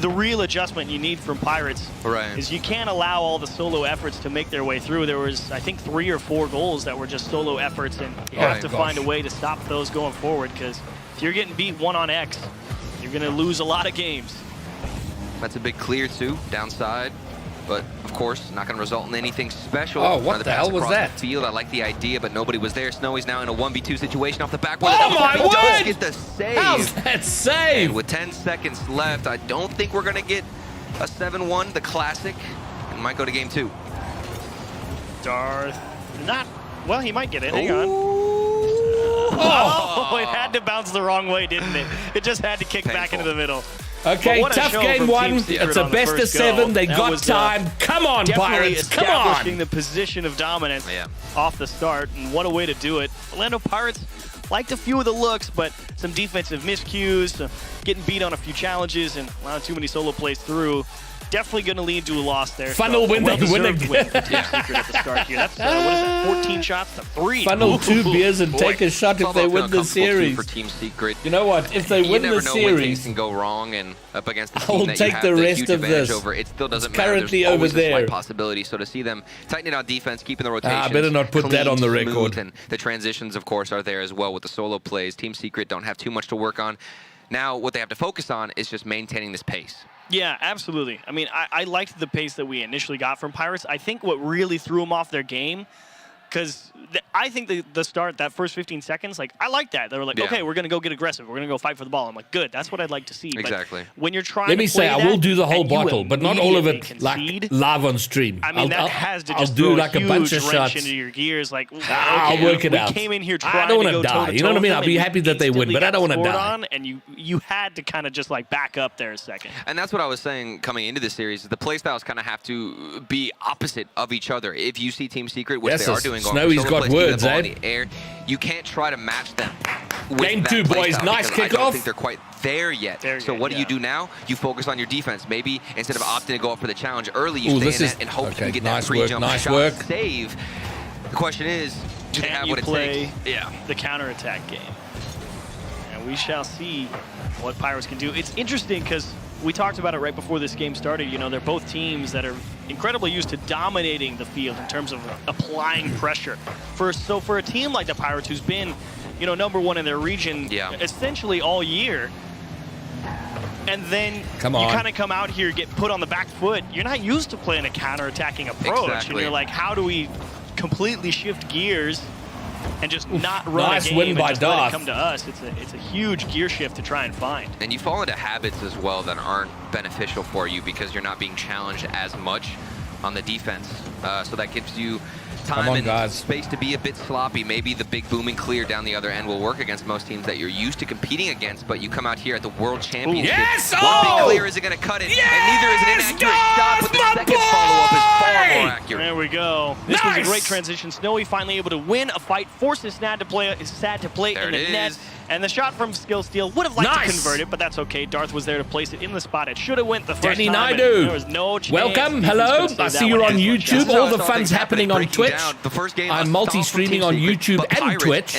The real adjustment you need from Pirates is you can't allow all the solo efforts to make their way through. There was, I think, 3 or 4 goals that were just solo efforts, and you have to find a way to stop those going forward, because if you're getting beat 1-on-X, you're going to lose a lot of games. That's a big clear, too, downside. But, of course, not going to result in anything special. Oh, what the hell was that? The field. I like the idea, but nobody was there. Snowy's now in a 1v2 situation off the backboard. Oh, my word! Does get the save. How's that save? And with 10 seconds left, I don't think we're going to get a 7-1, the classic, and might go to game 2. Darth, well, he might get it. Hang on. Oh, it had to bounce the wrong way, didn't it? It just had to kick back into the middle. Okay, tough game 1. It's a best of 7. They got time. Come on, Pirates. Come on. Establishing the position of dominance off the start, and what a way to do it. Orlando Pirates liked a few of the looks, but some defensive miscues, getting beat on a few challenges, and allowing too many solo plays through. Definitely going to lead to a loss there. Funnel win, they win again. Win for Team Secret at the start here. That's, what is that, 14 shots to 3. Funnel 2 beers and take a shot if they win the series. For Team Secret. You know what? If they win the series, you never know when things can go wrong, and up against the team that you have the rest huge of advantage this. over, it still doesn't it's matter. Currently There's always over there. a slight possibility. So to see them tightening out defense, keeping the rotation, I better not put that on the record. And the transitions, of course, are there as well with the solo plays. Team Secret don't have too much to work on. Now, what they have to focus on is just maintaining this pace. Yeah, absolutely. I mean, I liked the pace that we initially got from Pirates. I think what really threw them off their game, because I think the start, that first 15 seconds, like, I like that. They were like, okay, we're going to go get aggressive. We're going to go fight for the ball. I'm like, good. That's what I'd like to see. Exactly. But when you're trying Let me say, I will do the whole bottle, but not all of it concede, like live on stream. I mean, that has to just do throw like a a bunch of huge shots wrench into your gears. Like, okay, I'll work it out. We came in here trying I don't to want go to die. toe-to-toe You know what I mean? with I'll them, be and happy that they win, but I don't want to scored die. on, and you had to kind of just like back up there a second. And that's what I was saying coming into this series. The play styles kind of have to be opposite of each other. If you see Team Secret, which they are doing, Snowy's got words, in the air, you can't try to match them. Game 2, boys. Nice kickoff. I don't think they're quite there yet. So what do you do now? You focus on your defense. Maybe instead of opting to go up for the challenge early, you stay in net and hope you can get that free jump shot save. The question is, do they have what it takes? Yeah, the counterattack game. And we shall see what Pirates can do. It's interesting because we talked about it right before this game started. You know, they're both teams that are incredibly used to dominating the field in terms of applying pressure. So for a team like the Pirates, who's been, you know, #1 in their region essentially all year, and then you kind of come out here, get put on the back foot. You're not used to playing a counter-attacking approach, and you're like, how do we completely shift gears and just not run a game and just let it come to us? It's a huge gear shift to try and find. And you fall into habits as well that aren't beneficial for you because you're not being challenged as much on the defense. So that gives you time and space to be a bit sloppy. Maybe the big booming clear down the other end will work against most teams that you're used to competing against, but you come out here at the World Championship. One big clear isn't going to cut it, and neither is an inaccurate shot, but the second follow-up is far more accurate. There we go. This was a great transition. Snowy finally able to win a fight, forces Sad to play in the net. And the shot from Skill Steal would have liked to convert it, but that's okay. Darth was there to place it in the spot. It should have went the first time. There was no chance. Welcome, hello. I see you're on YouTube. All the fun's happening on Twitch. I'm multi-streaming on YouTube and Twitch.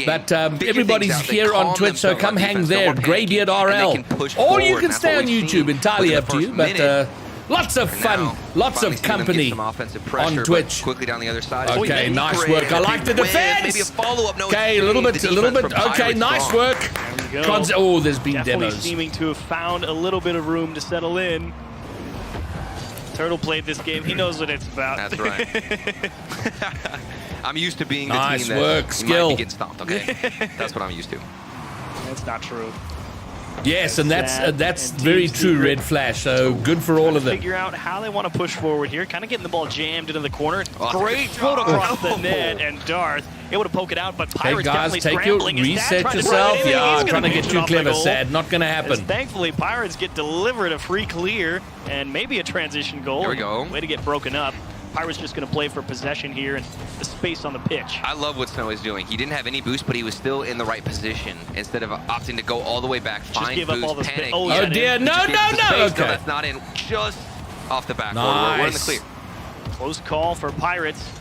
But everybody's here on Twitch, so come hang there. Greybeard RL. Or you can stay on YouTube. Entirely up to you. But lots of fun, lots of company on Twitch. Quickly down the other side. Okay, nice work. I like the defense. Maybe a follow-up. Okay, a little bit. Okay, nice work. Oh, there's been Definitely demos. seeming to have found a little bit of room to settle in. Turtle played this game. He knows what it's about. That's right. I'm used to being the nice team work, that skill. might get stomped, okay? That's what I'm used to. That's not true. Yes, and that's very true, Red Flash. So good for all of them. Figure out how they want to push forward here. Kind of getting the ball jammed into the corner. Great float across the net, and Darth able to poke it out, but Pirates guys, take your reset yourself. Yeah, I'm trying to get too clever, Sad. Not going to happen. Thankfully, Pirates get delivered a free clear and maybe a transition goal. Here we go. Way to get broken up. Pirates just going to play for possession here and the space on the pitch. I love what Snow is doing. He didn't have any boost, but he was still in the right position. Instead of opting to go all the way back, find give up boost, all the panic. Oh dear, no. Okay. No, that's not in. Just off the backboard. We're in the clear. Close call for Pirates.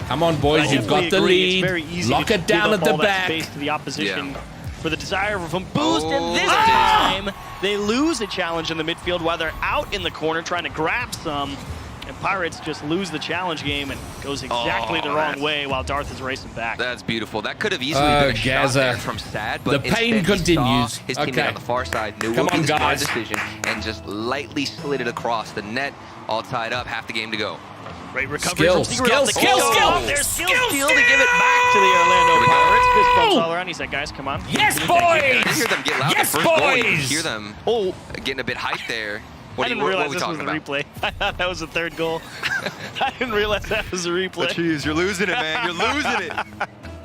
Come on, boys, you've got the lead. Lock it down at the back. Space to the opposition for the desire of a boost, and this time they lose a challenge in the midfield while they're out in the corner trying to grab some. And Pirates just lose the challenge game and goes exactly the wrong way while Darth is racing back. That's beautiful. That could have easily been a shot there from Sad, but the pain continues. His teammate on the far side knew what was the decision and just lightly slid it across the net, all tied up, half the game to go. Great recovery from Secret. Skill. There's skill to give it back to the Orlando Pirates. Fist bumps all around. He said, guys, come on. Yes, boys! I didn't hear them get loud. Yes, the first goal, you boys! could hear them getting a bit hyped there. I didn't realize this was the replay. I thought that was the third goal. I didn't realize that was the replay. Jeez, you're losing it, man. You're losing it.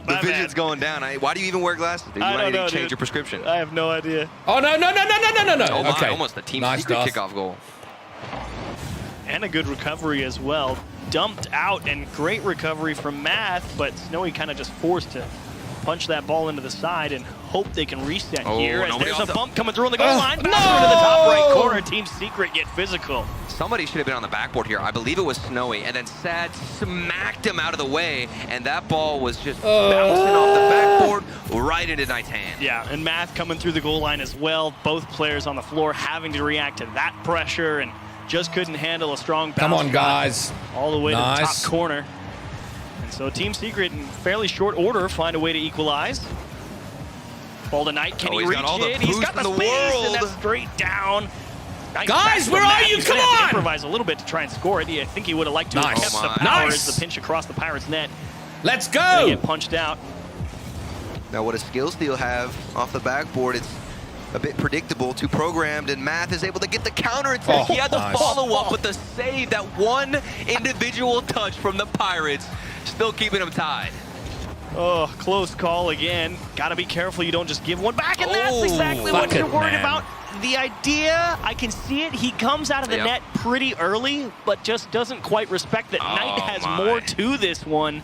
The vision's going down. Why do you even wear glasses? You might need to change your prescription. I have no idea. Oh, no. Oh, my. Okay. Almost a team secret kickoff goal. And a good recovery as well. Dumped out, and great recovery from Math, but Snowy kind of just forced to punch that ball into the side and hope they can reset here. As there's a bump coming through on the goal line. Bastard into the top right corner. Team Secret get physical. Somebody should have been on the backboard here. I believe it was Snowy, and then Sad smacked him out of the way, and that ball was just bouncing off the backboard right into Knight's hand. Yeah, and Math coming through the goal line as well. Both players on the floor having to react to that pressure and just couldn't handle a strong bounce. Come on, guys. All the way to the top corner. And so Team Secret, in fairly short order, find a way to equalize. Ball to Knight. Can he reach it? He's got the space, and that's straight down. Guys, where are you? Come on! Improvise a little bit to try and score it. I think he would have liked to have kept the power as the pinch across the Pirates' net. Let's go! They get punched out. Now, what does Skill Steal have off the backboard? It's a bit predictable, too programmed, and Math is able to get the counter attack. He had the follow-up with the save, that one individual touch from the Pirates, still keeping them tied. Oh, close call again. Got to be careful you don't just give one back, and that's exactly what you're worried about. The idea, I can see it. He comes out of the net pretty early, but just doesn't quite respect that Knight has more to this one.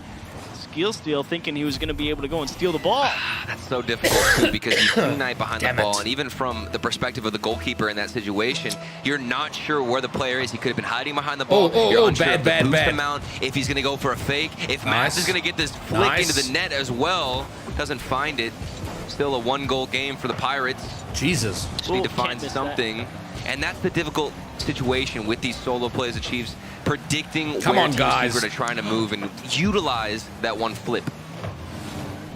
Skillsteal thinking he was going to be able to go and steal the ball. That's so difficult, too, because you team night behind the ball, and even from the perspective of the goalkeeper in that situation, you're not sure where the player is. He could have been hiding behind the ball. You're unsure of the boost amount, if he's going to go for a fake, if Math is going to get this flick into the net as well. Doesn't find it. Still a 1-goal game for the Pirates. Jesus. Just need to find something. And that's the difficult situation with these solo plays of Chiefs, predicting where Team Secret are trying to move and utilize that one flip.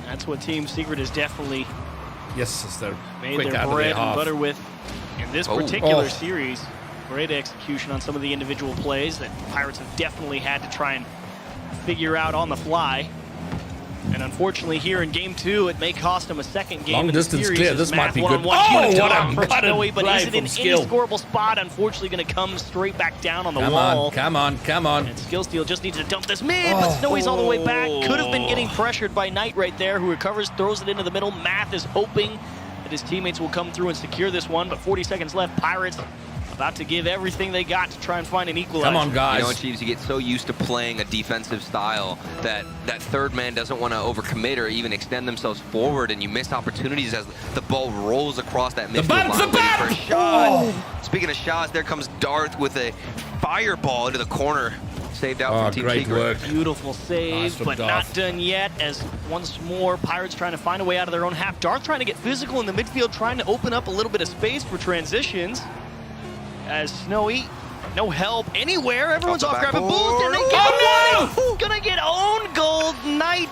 That's what Team Secret is definitely made quick their out bread of and butter with in this particular series. Great execution on some of the individual plays that Pirates have definitely had to try and figure out on the fly. And unfortunately, here in Game 2, it may cost him a second game. Long distance series clear. This might be good. What a Snowy, but is it in any scoreable spot? Unfortunately, going to come straight back down on the wall. Come on. And Skillsteal just needs to dump this mid, but Snowy's all the way back. Could have been getting pressured by Knight right there, who recovers, throws it into the middle. Math is hoping that his teammates will come through and secure this one, but 40 seconds left. Pirates about to give everything they got to try and find an equalizer. Come on, guys. You know, Chiefs, you get so used to playing a defensive style that that third man doesn't want to overcommit or even extend themselves forward, and you miss opportunities as the ball rolls across that midfield line. For a shot. Speaking of shots, there comes Darth with a fireball into the corner. Saved out from Team great Secret. work. Beautiful save, but not done yet, as once more Pirates trying to find a way out of their own half. Darth trying to get physical in the midfield, trying to open up a little bit of space for transitions. As Snowy, no help anywhere. Everyone's off grabbing boost, and they get gonna get own goal. Knight,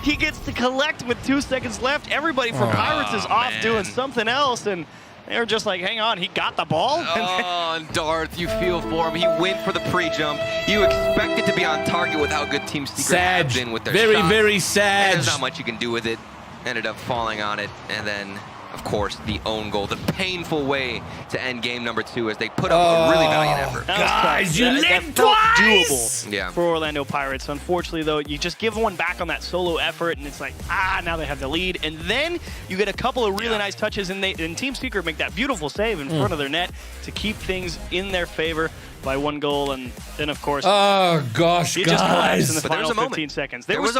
he gets to collect with 2 seconds left. Everybody from Pirates is off doing something else, and they're just like, hang on, he got the ball. And Darth, you feel for him. He went for the pre-jump. You expect it to be on target with how good Team Secret have been with their shots. Very sad. And there's not much you can do with it. Ended up falling on it, and then of course, the own goal, the painful way to end game number 2 as they put up a really valiant effort. Guys, you lived twice! Doable for Orlando Pirates. Unfortunately, though, you just give one back on that solo effort, and it's like, now they have the lead. And then you get a couple of really nice touches, and Team Secret make that beautiful save in front of their net to keep things in their favor by 1 goal, and then of course, you just collapsed in the but final there was a 15 seconds. There was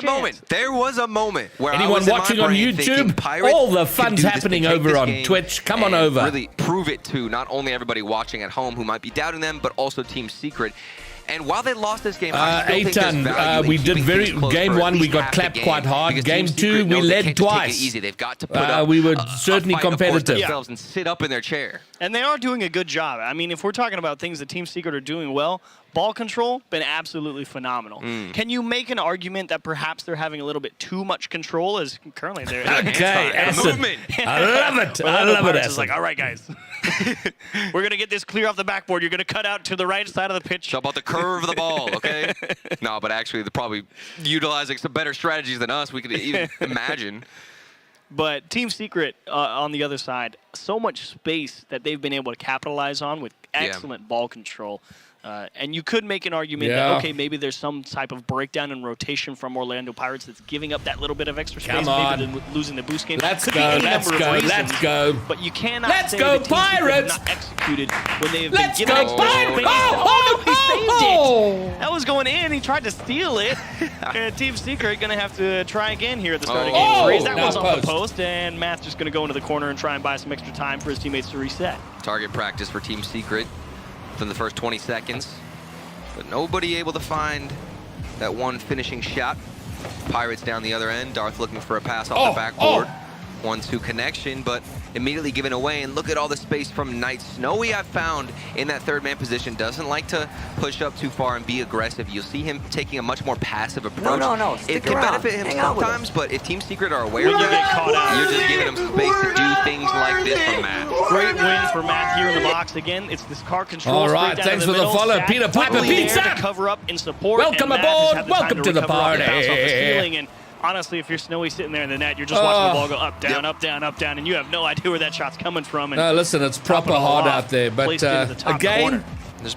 a moment where anyone watching on YouTube, all the fun's happening over on Twitch. Come on over. Really prove it to not only everybody watching at home who might be doubting them, but also Team Secret. And while they lost this game, I still think there's value in we did keeping things close game for 1 at we least got half clapped the game, quite hard. because Game Team 2 Secret we knows they led can't just take twice. it easy. They've got to put up we were a certainly fight, of course, competitive themselves and sit up in their chair. And they are doing a good job. I mean, if we're talking about things that Team Secret are doing well, ball control, been absolutely phenomenal. Can you make an argument that perhaps they're having a little bit too much control, as currently they're movement. I love it. I love it. It's like, all right, guys, we're going to get this clear off the backboard. You're going to cut out to the right side of the pitch. How about the curve of the ball, okay? No, but actually they're probably utilizing some better strategies than us. We could even imagine. But Team Secret, on the other side, so much space that they've been able to capitalize on with excellent ball control. And you could make an argument that, okay, maybe there's some type of breakdown in rotation from Orlando Pirates that's giving up that little bit of extra space, maybe they're losing the boost game. Let's go. But you cannot say that Team Secret have not executed when they have been given extra space. That was going in. He tried to steal it. And Team Secret going to have to try again here at the start of game 3. That was off the post, and Matt's just going to go into the corner and try and buy some extra time for his teammates to reset. Target practice for Team Secret within the first 20 seconds. But nobody able to find that one finishing shot. Pirates down the other end. Darth looking for a pass off the backboard. 1-2 connection, but immediately given away. And look at all the space from Knight. Snowy, I've found, in that third man position, doesn't like to push up too far and be aggressive. You'll see him taking a much more passive approach. No. It can benefit him sometimes, but if Team Secret are aware of that, you're just giving him space to do things like this from Matt. Great win for Matt here in the box. Again, it's this car control. All right, thanks for the follow. Peter Piper Pizza. Cover up in support. Welcome aboard. Welcome to the party. Honestly, if you're Snowy sitting there in the net, you're just watching the ball go up, down, up, down, up, down, and you have no idea where that shot's coming from. And listen, it's proper hard out there. But again,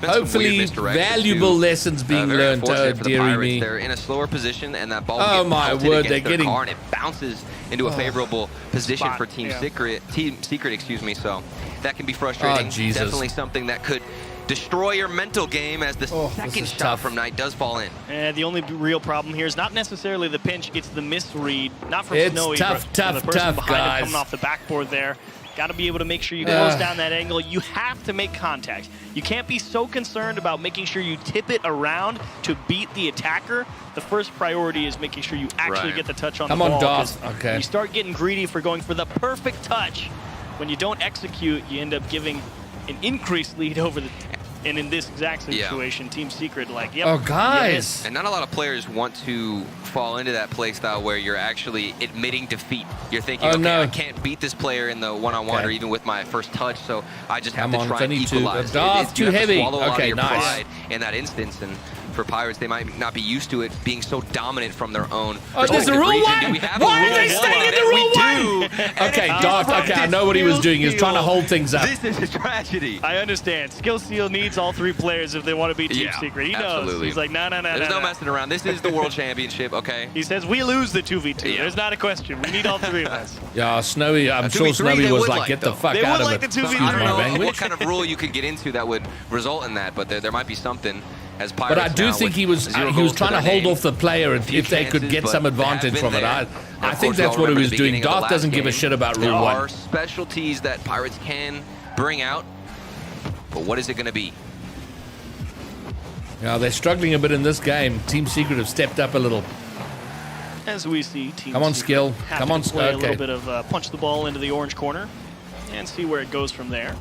hopefully valuable lessons being learned. Dearie me. They're in a slower position, and that ball oh my word, they're getting car, and it bounces into a favorable position for Team Secret. So that can be frustrating. Jesus. Definitely something that could destroy your mental game as the second shot from Knight does fall in. And the only real problem here is not necessarily the pinch, it's the misread. Not from Snowy, tough, but tough, from the person tough, behind guys. him coming off the backboard there. Got to be able to make sure you close down that angle. You have to make contact. You can't be so concerned about making sure you tip it around to beat the attacker. The first priority is making sure you actually get the touch on the ball. Come on, Doss. Okay. You start getting greedy for going for the perfect touch. When you don't execute, you end up giving an increased lead over the... And in this exact situation, Team Secret, like, yep. Oh, guys. And not a lot of players want to fall into that play style where you're actually admitting defeat. You're thinking, okay, I can't beat this player in the one-on-one or even with my first touch, so I just have to try and equalize. It's too heavy. Okay, nice. In that instance, and for Pirates, they might not be used to it being so dominant from their own. Oh, there's a rule one. Why are they staying in the rule one? Okay, Doc. Okay, I know what he was doing. He was trying to hold things up. This is a tragedy. I understand. Skill Seal needs all 3 players if they want to be Team Secret. He knows. He's like, no. There's no messing around. This is the World Championship, okay? He says we lose the 2v2. There's not a question. We need all 3 of us. Yeah, Snowy. I'm sure Snowy was like, get the fuck out of it. They would like the 2v3. I don't know what kind of rule you could get into that would result in that, but there might be something. As Pirates but I do think he was trying to hold off the player if they could get some advantage from it. I think that's what he was doing. Darth doesn't give a shit about Rule 1. There are specialties that Pirates can bring out, but what is it going to be? Yeah, they're struggling a bit in this game. Team Secret have stepped up a little. As we see, Team Come on, Secret Skill. have Come on, to play okay. a little bit of punch the ball into the orange corner and see where it goes from there.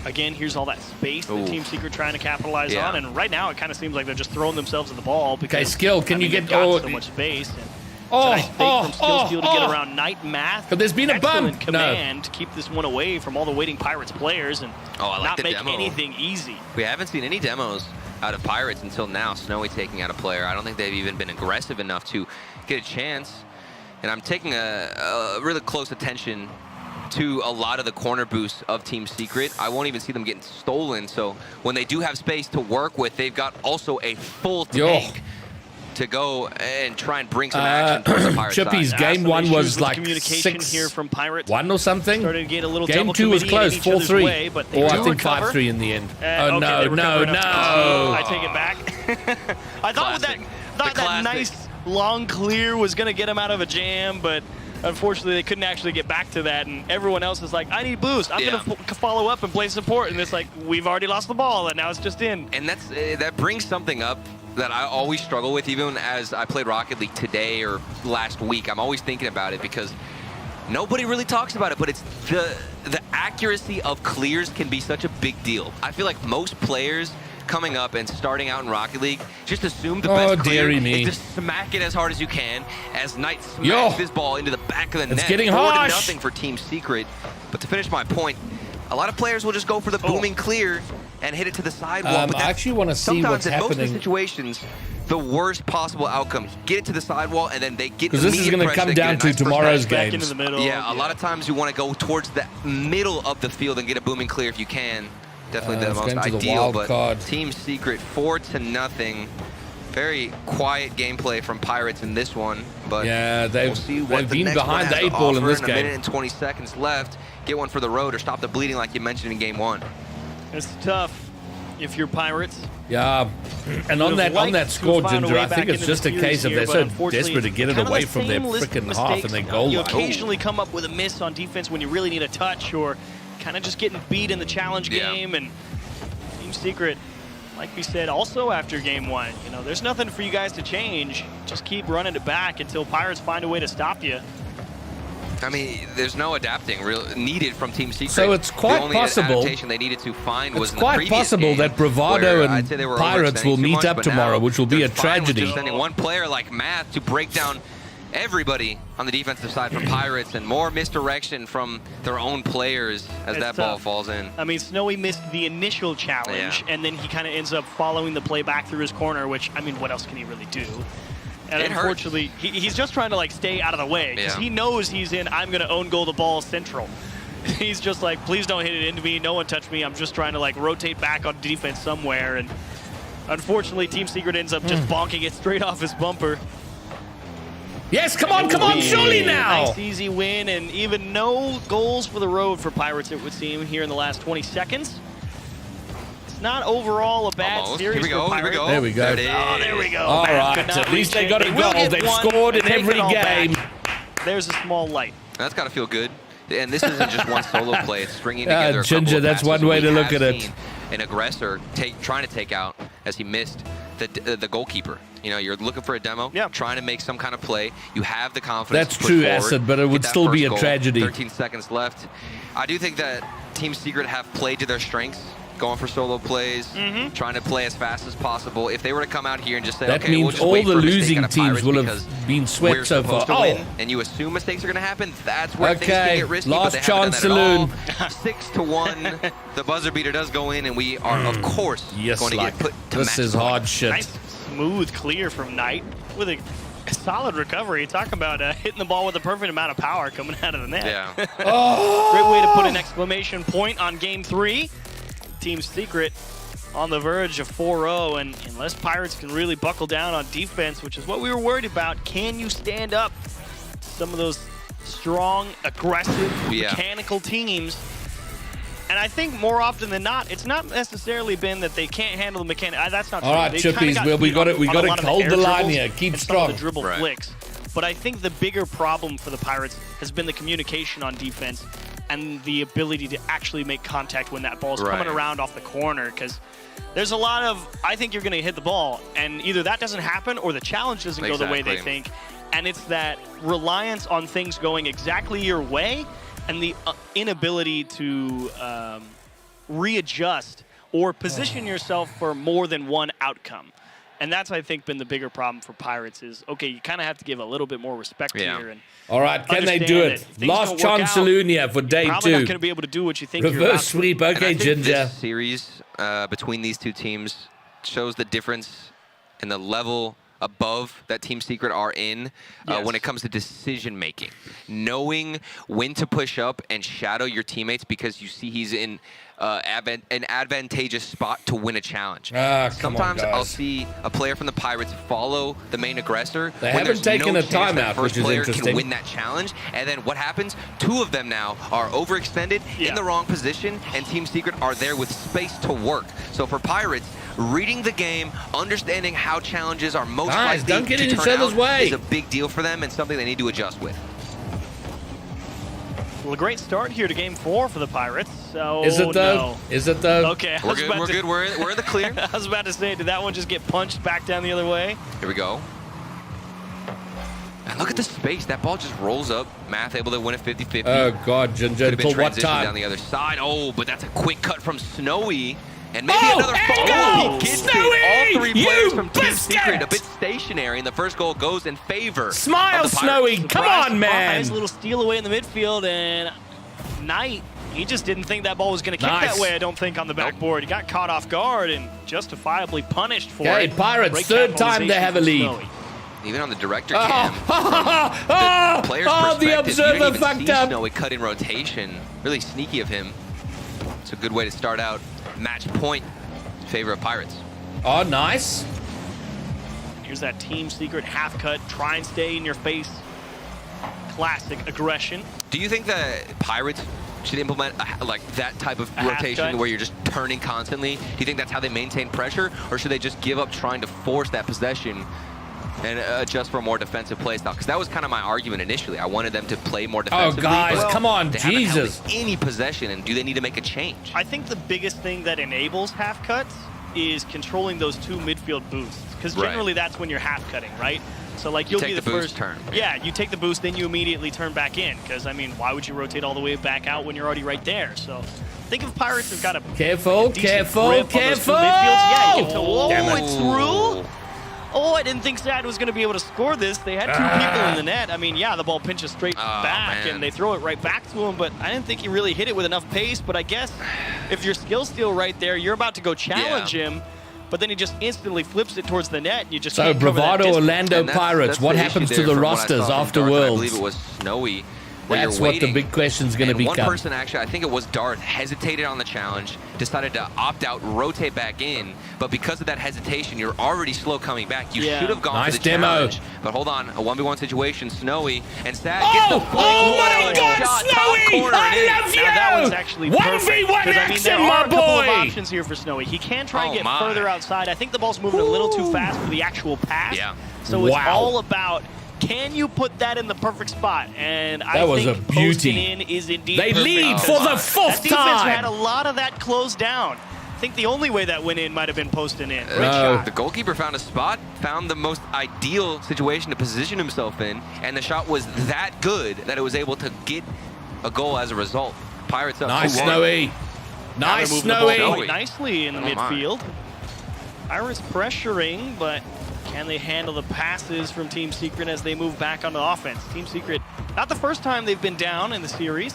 Again, here's all that space that Team Secret trying to capitalize on, and right now it kind of seems like they're just throwing themselves at the ball. Because, okay, Skill, can you get so much space? And nice fake from Skill Steal to get around Knight Math. But there's been a bump. Command to keep this one away from all the waiting Pirates players and not make demo. anything easy. We haven't seen any demos out of Pirates until now. Snowy taking out a player. I don't think they've even been aggressive enough to get a chance. And I'm taking a really close attention to a lot of the corner boosts of Team Secret. I won't even see them getting stolen, so when they do have space to work with, they've got also a full tank to go and try and bring some action towards the Pirates Chippy's side. game 1 was like communication here from Pirates. 6-1 or something. Started to get a little game 2 was close, 4-3. Or I think 5-3 in the end. Oh, no. I take it back. I thought that nice long clear was going to get him out of a jam, but unfortunately, they couldn't actually get back to that, and everyone else is like, I need boost. I'm going to follow up and play support, and it's like, we've already lost the ball, and now it's just in. And that brings something up that I always struggle with, even as I played Rocket League today or last week. I'm always thinking about it because nobody really talks about it, but it's the accuracy of clears can be such a big deal. I feel like most players coming up and starting out in Rocket League, just assume the best clear is just smack it as hard as you can as Knight smacks this ball into the back of the net. It's getting harsh. 4-0 for Team Secret. But to finish my point, a lot of players will just go for the booming clear and hit it to the sidewall. But I actually want to see what's happening. Sometimes in most of the situations, the worst possible outcome. Get it to the sidewall, and then they get because this is going to come down to tomorrow's games. Yeah, a lot of times you want to go towards the middle of the field and get a booming clear if you can. Definitely the most ideal, but Team Secret 4-0. Very quiet gameplay from Pirates in this one, but yeah, we'll see what they've been behind the 8 ball in this game. A minute and 20 seconds left. Get one for the road or stop the bleeding, like you mentioned in game 1. It's tough if you're Pirates. Yeah, and on that score, Ginger, I think it's just a case of they're so desperate to get it away from their freaking half and their goal line. You occasionally come up with a miss on defense when you really need a touch, or kind of just getting beat in the challenge game. And Team Secret, like we said also after game 1, you know, there's nothing for you guys to change. Just keep running it back until Pirates find a way to stop you. I mean, there's no adapting needed from Team Secret. So it's quite possible. The only adaptation they needed to find was in the previous game, that Bravado and Pirates will meet up tomorrow, which will be a tragedy. Just sending one player like Math to break down everybody on the defensive side from Pirates, and more misdirection from their own players as that ball falls in. I mean, Snowy missed the initial challenge, and then he kind of ends up following the play back through his corner, which, I mean, what else can he really do? And unfortunately, he's just trying to, like, stay out of the way, because he knows he's in, I'm going to own goal the ball central. He's just like, please don't hit it into me, no one touch me, I'm just trying to, like, rotate back on defense somewhere, and unfortunately, Team Secret ends up just bonking it straight off his bumper. Yes, come on, surely now! Nice, easy win, and even no goals for the road for Pirates, it would seem, here in the last 20 seconds. not overall a bad series. Here we go. for Here we go. There we go. Oh, there we go. All Matt right. could not At least they reach got it. a will goal. get They've one, scored in take it every all game. back. There's a small light. That's got to feel good. And this isn't just one solo play. It's stringing together a couple Ginger, of that's passes. one way We to look have at it. seen an aggressor trying to take out, as he missed, the goalkeeper. You know, you're looking for a demo, trying to make some kind of play. You have the confidence That's to push true, forward, Acid, but it would get that still be first a goal. tragedy. 13 seconds left. I do think that Team Secret have played to their strengths, going for solo plays, trying to play as fast as possible. If they were to come out here and just say, That okay, means we'll just all wait the for a mistake losing out of teams Pirates will because have been swept we're so far. supposed to win, and you assume mistakes are going to happen, that's where things can get risky. Last but they haven't chance done saloon. that at all. 6-1. The buzzer beater does go in, and we are, of course, going to get put to This match is point. hard shit. Nice, smooth clear from Knight with a solid recovery. Talk about hitting the ball with the perfect amount of power coming out of the net. Yeah. Great way to put an exclamation point on Game 3. Team Secret on the verge of 4-0, and unless Pirates can really buckle down on defense, which is what we were worried about, can you stand up to some of those strong, aggressive, mechanical teams? And I think more often than not, it's not necessarily been that they can't handle the mechanic. That's not true. All right, Chippies, we got to hold the line here. Keep strong. The dribble flicks. But I think the bigger problem for the Pirates has been the communication on defense and the ability to actually make contact when that ball's coming around off the corner. Because there's a lot of, I think you're going to hit the ball, and either that doesn't happen or the challenge doesn't go the way they think. And it's that reliance on things going exactly your way and the inability to readjust or position yourself for more than one outcome. And that's, I think, been the bigger problem for Pirates is, okay, you kind of have to give a little bit more respect here. And all right, can they do it? Last chance saloon here for day 2. Probably not going to be able to do what you think Reverse sweep, okay, Ginger. This series between these two teams shows the difference in the level above that Team Secret are in when it comes to decision making. Knowing when to push up and shadow your teammates because you see he's in an advantageous spot to win a challenge. Sometimes I'll see a player from the Pirates follow the main aggressor. They when haven't taken a timeout, which is interesting. Can win that challenge, and then what happens? 2 of them now are overextended in the wrong position, and Team Secret are there with space to work. So for Pirates, reading the game, understanding how challenges are most likely don't get to in each turn other's out way. is a big deal for them and something they need to adjust with. Well, a great start here to Game 4 for the Pirates. So is it though? No. Is it though? Okay, we're good. We're in the clear. I was about to say, did that one just get punched back down the other way? Here we go. And look at the space. That ball just rolls up. Math able to win it 50-50. Oh God, Ginger! For what time? Down the other side. Oh, but that's a quick cut from Snowy. And maybe another goal! He gets Snowy, it. All 3 players from Team biscuit! Secret a bit stationary, and the first goal goes in favor. Smile, of the Snowy! Come on, man! Nice little steal away in the midfield, and Knight, he just didn't think that ball was going to kick that way, I don't think, on the backboard. He got caught off guard and justifiably punished for it. Pirates, Great 3rd time they have a lead. Snowy. Even on the director cam, the player's perspective, the observer you didn't even fucked see up. Snowy cut in rotation. Really sneaky of him. It's a good way to start out. Match point in favor of Pirates. Oh, nice. Here's that Team Secret half cut, try and stay in your face. Classic aggression. Do you think that Pirates should implement like that type of rotation where you're just turning constantly? Do you think that's how they maintain pressure, or should they just give up trying to force that possession and adjust for a more defensive play style? Because that was kind of my argument initially. I wanted them to play more defensively. Oh, guys, come on, they Jesus. haven't held any possession, and do they need to make a change? I think the biggest thing that enables half cuts is controlling those 2 midfield boosts. Because generally that's when you're half cutting, right? So like you'll take be the boost first turn. Yeah, you take the boost, then you immediately turn back in. Because I mean, why would you rotate all the way back out when you're already right there? So think if Pirates have got a careful. Yeah, it's through. Oh, I didn't think Sad was going to be able to score this. They had 2 people in the net. I mean, yeah, the ball pinches straight back, and they throw it right back to him, but I didn't think he really hit it with enough pace. But I guess if your skill steal right there, you're about to go challenge him, but then he just instantly flips it towards the net, and you just So, Bravado Orlando Pirates, what happens to the rosters after Worlds? I believe it was Snowy where That's you're waiting. what the big question's going to become. One person, actually, I think it was Darth, hesitated on the challenge, decided to opt out, rotate back in, but because of that hesitation, you're already slow coming back. You should have gone for the challenge. But hold on, a 1v1 situation, Snowy, and Sad gets the flank. Oh my God, shot, Snowy! I love you! Now that one's actually perfect. 1v1 I mean, action, there my are a couple of boy! options here for Snowy. He can try and get further outside. I think the ball's moving a little too fast for the actual pass. Yeah. So it's all about, can you put that in the perfect spot? And That I was think a beauty. posting in is indeed They perfect. lead for the 4th That defense time. had a lot of that closed down. I think the only way that went in might have been posting in. Great shot. The goalkeeper found a spot, found the most ideal situation to position himself in, and the shot was that good that it was able to get a goal as a result. Pirates up. Nice, Snowy. Nice, Snowy. Snowy. Nicely in the midfield. Pirates pressuring, but can they handle the passes from Team Secret as they move back on the offense? Team Secret, not the first time they've been down in the series.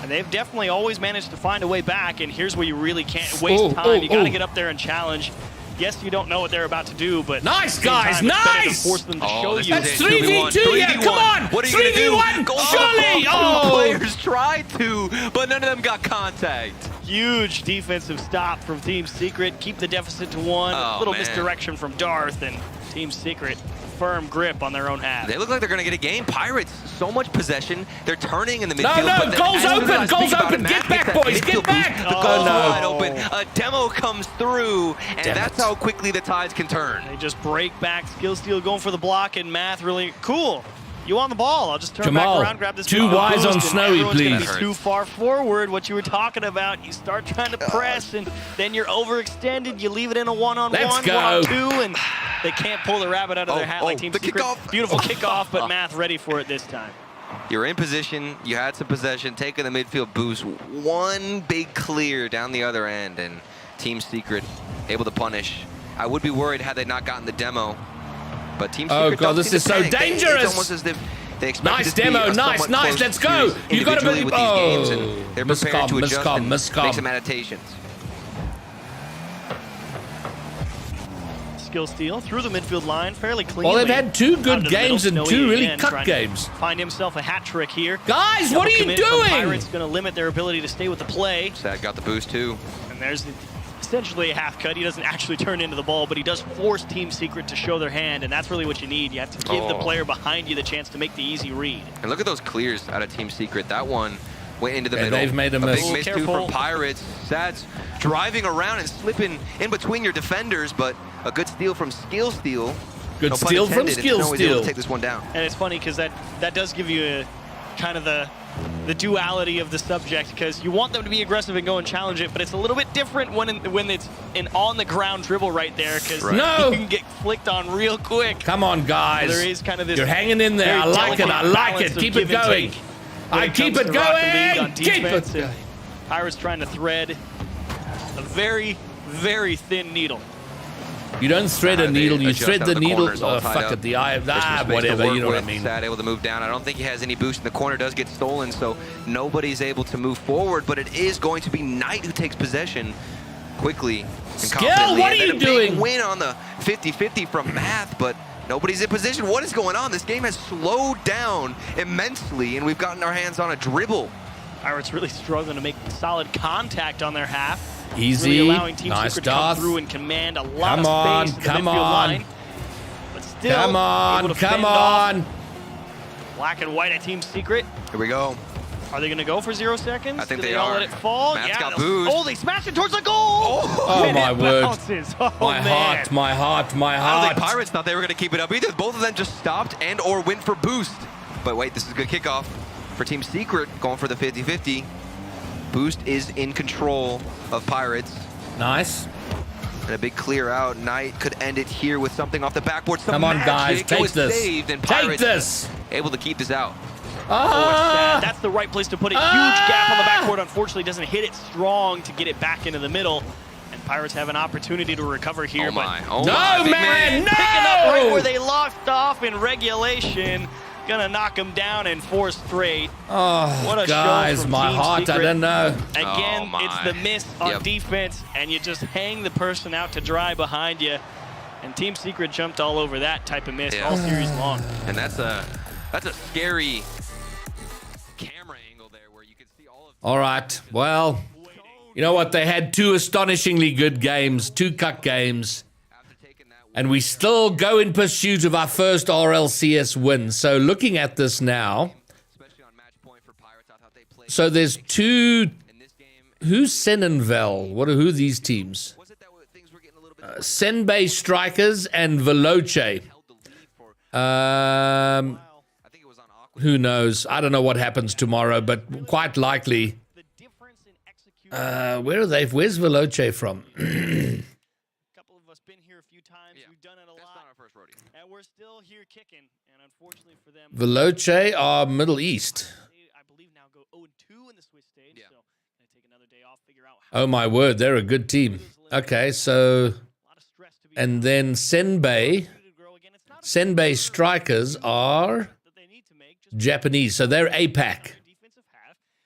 And they've definitely always managed to find a way back, and here's where you really can't waste time. You got to get up there and challenge. Yes, you don't know what they're about to do, but nice, guys, nice! Force them to show you. That's 3v2, yeah, come on! What are you going to 3v1, do? surely! Oh! Players tried to, but none of them got contact. Huge defensive stop from Team Secret. Keep the deficit to 1. A little misdirection from Darth, and Team Secret firm grip on their own half. They look like they're going to get a game. Pirates, so much possession. They're turning in the midfield. No, goal's open, goal's open. Get back, boys, get back. The goal's wide open. A demo comes through, and that's how quickly the tides can turn. They just break back. Skill Steal going for the block, and Math really cool. You on the ball. I'll just turn back around, grab this. Too wise on Snowy, please. Be too far forward. What you were talking about. You start trying to press, and then you're overextended. You leave it in a one-on-one, one-on-two, and they can't pull the rabbit out of their hat like Team Secret. Kickoff. Beautiful kickoff, but Math ready for it this time. You're in position. You had some possession. Taking the midfield boost. One big clear down the other end, and Team Secret able to punish. I would be worried had they not gotten the demo. But Team Secret this is so dangerous. It's almost as if they expect nice demo, nice, let's go. You got to with these games, and they're prepared to adjust and make some adaptations. Skill Steal through the midfield line fairly cleanly. Well, they've had 2 good games and 2 really cut games. Find himself a hat trick here. Guys, what are you doing? Pirates going to limit their ability to stay with the play. Sad got the boost too. And there's essentially a half cut. He doesn't actually turn into the ball, but he does force Team Secret to show their hand, and that's really what you need. You have to give the player behind you the chance to make the easy read. And look at those clears out of Team Secret. That one went into the middle. They've made a miss. Big miss too from Pirates. Sad's driving around and slipping in between your defenders, but a good steal from Skill Steal. Good steal from Skill Steal. Take this one down. And it's funny because that does give you a kind of the duality of the subject, because you want them to be aggressive and go and challenge it, but it's a little bit different when it's an on-the-ground dribble right there, because you can get flicked on real quick. Come on, guys. There is kind of this. You're hanging in there. I like it. I like it. Keep it going. I keep it going. Keep it going. Pirates trying to thread a very, very thin needle. You don't thread a needle, you thread the needle. Fuck it, the eye. Whatever, you know what I mean. Sad able to move down. I don't think he has any boost in the corner. Does get stolen, so nobody's able to move forward. But it is going to be Knight who takes possession quickly and confidently. What are you doing? Big win on the 50-50 from Math, but nobody's in position. What is going on? This game has slowed down immensely, and we've gotten our hands on a dribble. Pirates really struggling to make solid contact on their half. Easy, really allowing Team nice Secret to come through and command a lot of space in the midfield line. But still, come on. Black and white at Team Secret. Here we go. Are they going to go for 0 seconds? I think Do they all are. let it fall? Matt's got boost. Oh, they smashed it towards the goal! Oh my word. Bounces. Oh, my heart. I don't think Pirates thought they were going to keep it up either. Both of them just stopped and or went for boost. But wait, this is a good kickoff for Team Secret, going for the 50-50. Boost is in control of Pirates. Nice. And a big clear out. Knight could end it here with something off the backboard. Come on, guys, take this. Saved, and Pirates able to keep this out. That's the right place to put it. Huge gap on the backboard. Unfortunately, doesn't hit it strong to get it back into the middle. And Pirates have an opportunity to recover here. No, man, no! Picking up right where they lost off in regulation. Gonna knock him down in 4 straight. Oh, what a guys, show from my Team heart, Secret. I don't know. Again, it's the miss on defense, and you just hang the person out to dry behind you. And Team Secret jumped all over that type of miss all series long. And that's a scary All right. Well, you know what? They had 2 astonishingly good games, 2 cuck games. And we still go in pursuit of our first RLCS win. So looking at this now. So there's 2. Who's Senenvel? Who are these teams? Senbei Strikers and Veloce. Who knows? I don't know what happens tomorrow, but quite likely. Where are they? Where's Veloce from? A couple of us been here a few times. We've done it a lot. That's not our first rodeo. And we're still here kicking. And unfortunately for them, Veloce are Middle East. I believe now go 0-2 in the Swiss stage. So gonna take another day off, figure out Oh my word, they're a good team. Okay, so and then Senbei Strikers are Japanese, so they're APAC.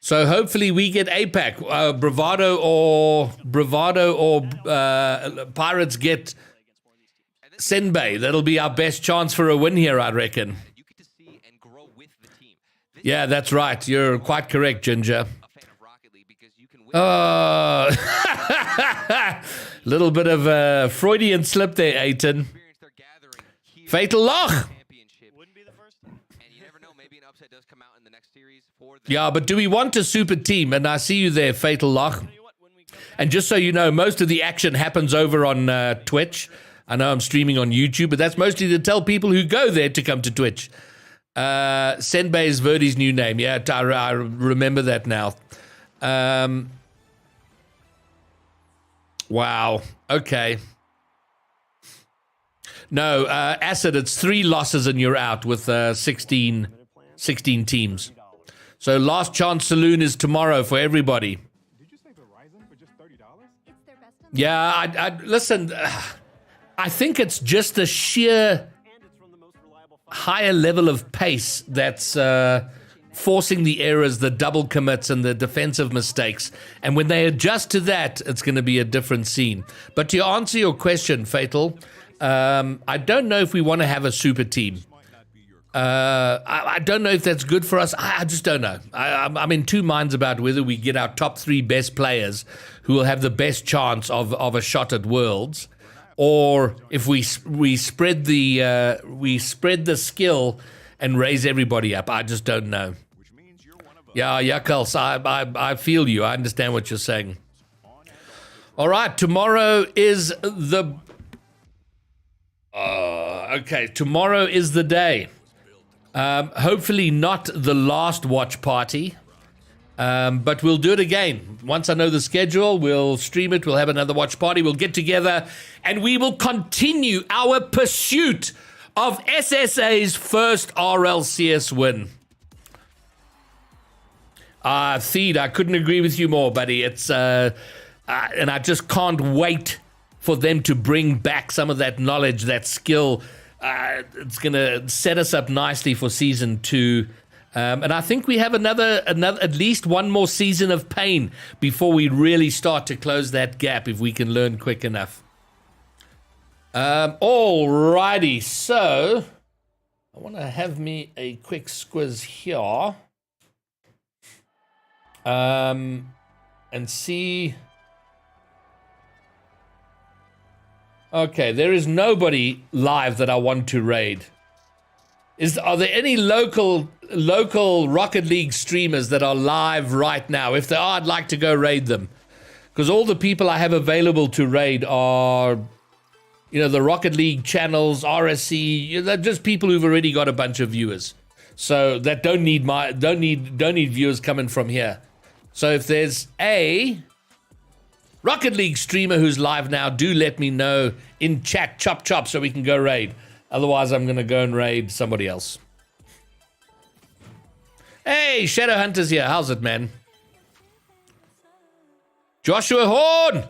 So hopefully we get APAC. Bravado or Pirates get Senbei. That'll be our best chance for a win here, I reckon. Yeah, that's right. You're quite correct, Ginger. Little bit of a Freudian slip there, Aiton. Fatal Loch. Yeah, but do we want a super team? And I see you there, Fatal Loch. And just so you know, most of the action happens over on Twitch. I know I'm streaming on YouTube, but that's mostly to tell people who go there to come to Twitch. Senbei is Verdi's new name. Yeah, I remember that now. Wow. Okay. No, Acid, it's 3 losses and you're out with 16 teams. So Last Chance Saloon is tomorrow for everybody. Did you say Verizon for just $30? It's their best. Yeah, listen, I think it's just the sheer higher level of pace that's forcing the errors, the double commits, and the defensive mistakes. And when they adjust to that, it's going to be a different scene. But to answer your question, Fatal, I don't know if we want to have a super team. I don't know if that's good for us. I just don't know. I'm in 2 minds about whether we get our top 3 best players who will have the best chance of a shot at Worlds, or if we spread the skill and raise everybody up. I just don't know. Yeah, Kels, I feel you. I understand what you're saying. All right, tomorrow is the... okay, tomorrow is the day. Hopefully not the last watch party, but we'll do it again. Once I know the schedule, we'll stream it, we'll have another watch party, we'll get together, and we will continue our pursuit of SSA's first RLCS win. Theed, I couldn't agree with you more, buddy. It's and I just can't wait for them to bring back some of that knowledge, that skill. It's going to set us up nicely for season 2. And I think we have another, at least one more season of pain before we really start to close that gap if we can learn quick enough. Alrighty, so I want to have me a quick squiz here. And see. Okay, there is nobody live that I want to raid. Are there any local Rocket League streamers that are live right now? If there are, I'd like to go raid them. Because all the people I have available to raid are, the Rocket League channels, RSC, they're just people who've already got a bunch of viewers. So that don't need viewers coming from here. So if there's a Rocket League streamer who's live now, do let me know in chat, chop, so we can go raid. Otherwise, I'm going to go and raid somebody else. Hey, Shadowhunter's here. How's it, man? Joshua Horn!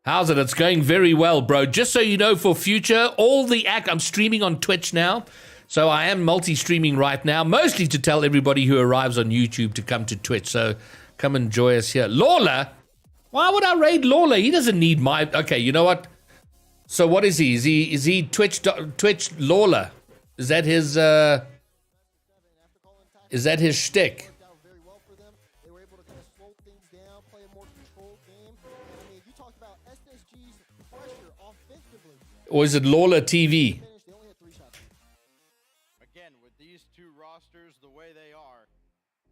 How's it? It's going very well, bro. Just so you know, for future, I'm streaming on Twitch now. So I am multi-streaming right now, mostly to tell everybody who arrives on YouTube to come to Twitch. So come and join us here. Lawler? Why would I raid Lawler? He doesn't need my... Okay, you know what? So what is he? Is he Twitch Lawler? Is that his shtick? Or is it Lawler TV? Again, with these two rosters the way they are,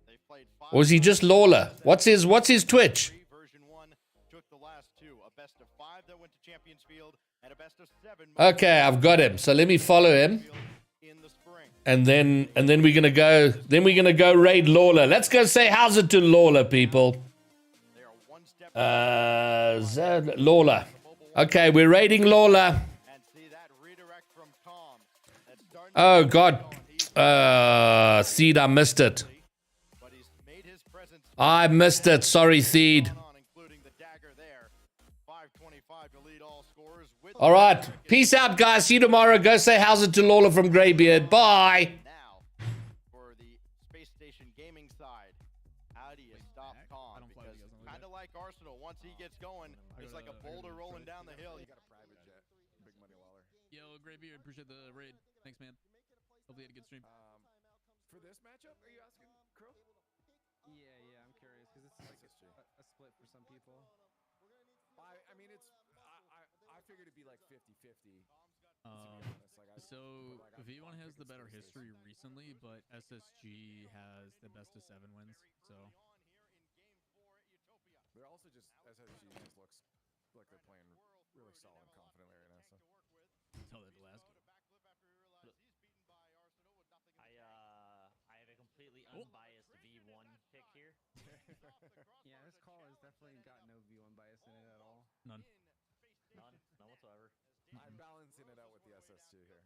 they played Or is he just Lawler? What's his Twitch? version 1 took the last two, a best of 5 that went to Champions Field and a best of 7. Okay, I've got him. So let me follow him. And then we're gonna go raid Lawler. Let's go say how's it to Lawler, people. Lawler. Okay, we're raiding Lawler. Oh God. Theed, I missed it. I missed it. Sorry, Theed. All right. Peace out, guys. See you tomorrow. Go say how's it to Lawler from Greybeard. Bye. Now, for the Space Station Gaming side, how do you stop Tom? Because kind of like Arsenal, once he gets going, it's like a boulder rolling down the hill. You got a private jet. Big money Lawler. Yo, Greybeard, appreciate the raid. Thanks, man. Hopefully you had a good stream. For this matchup, are you asking, Crow? Yeah, I'm curious because it's like a split for some people. I mean, I figured it'd be like 50-50. So V1 has the better history recently, but SSG has the best of 7 wins. So they're also just SSG just looks like they're playing really solid and confidently right now. So tell that to last. I have a completely unbiased V1 pick here. Yeah, this call has definitely got no V1 bias in it at all. None. None whatsoever. I'm balancing it out with the SSG here.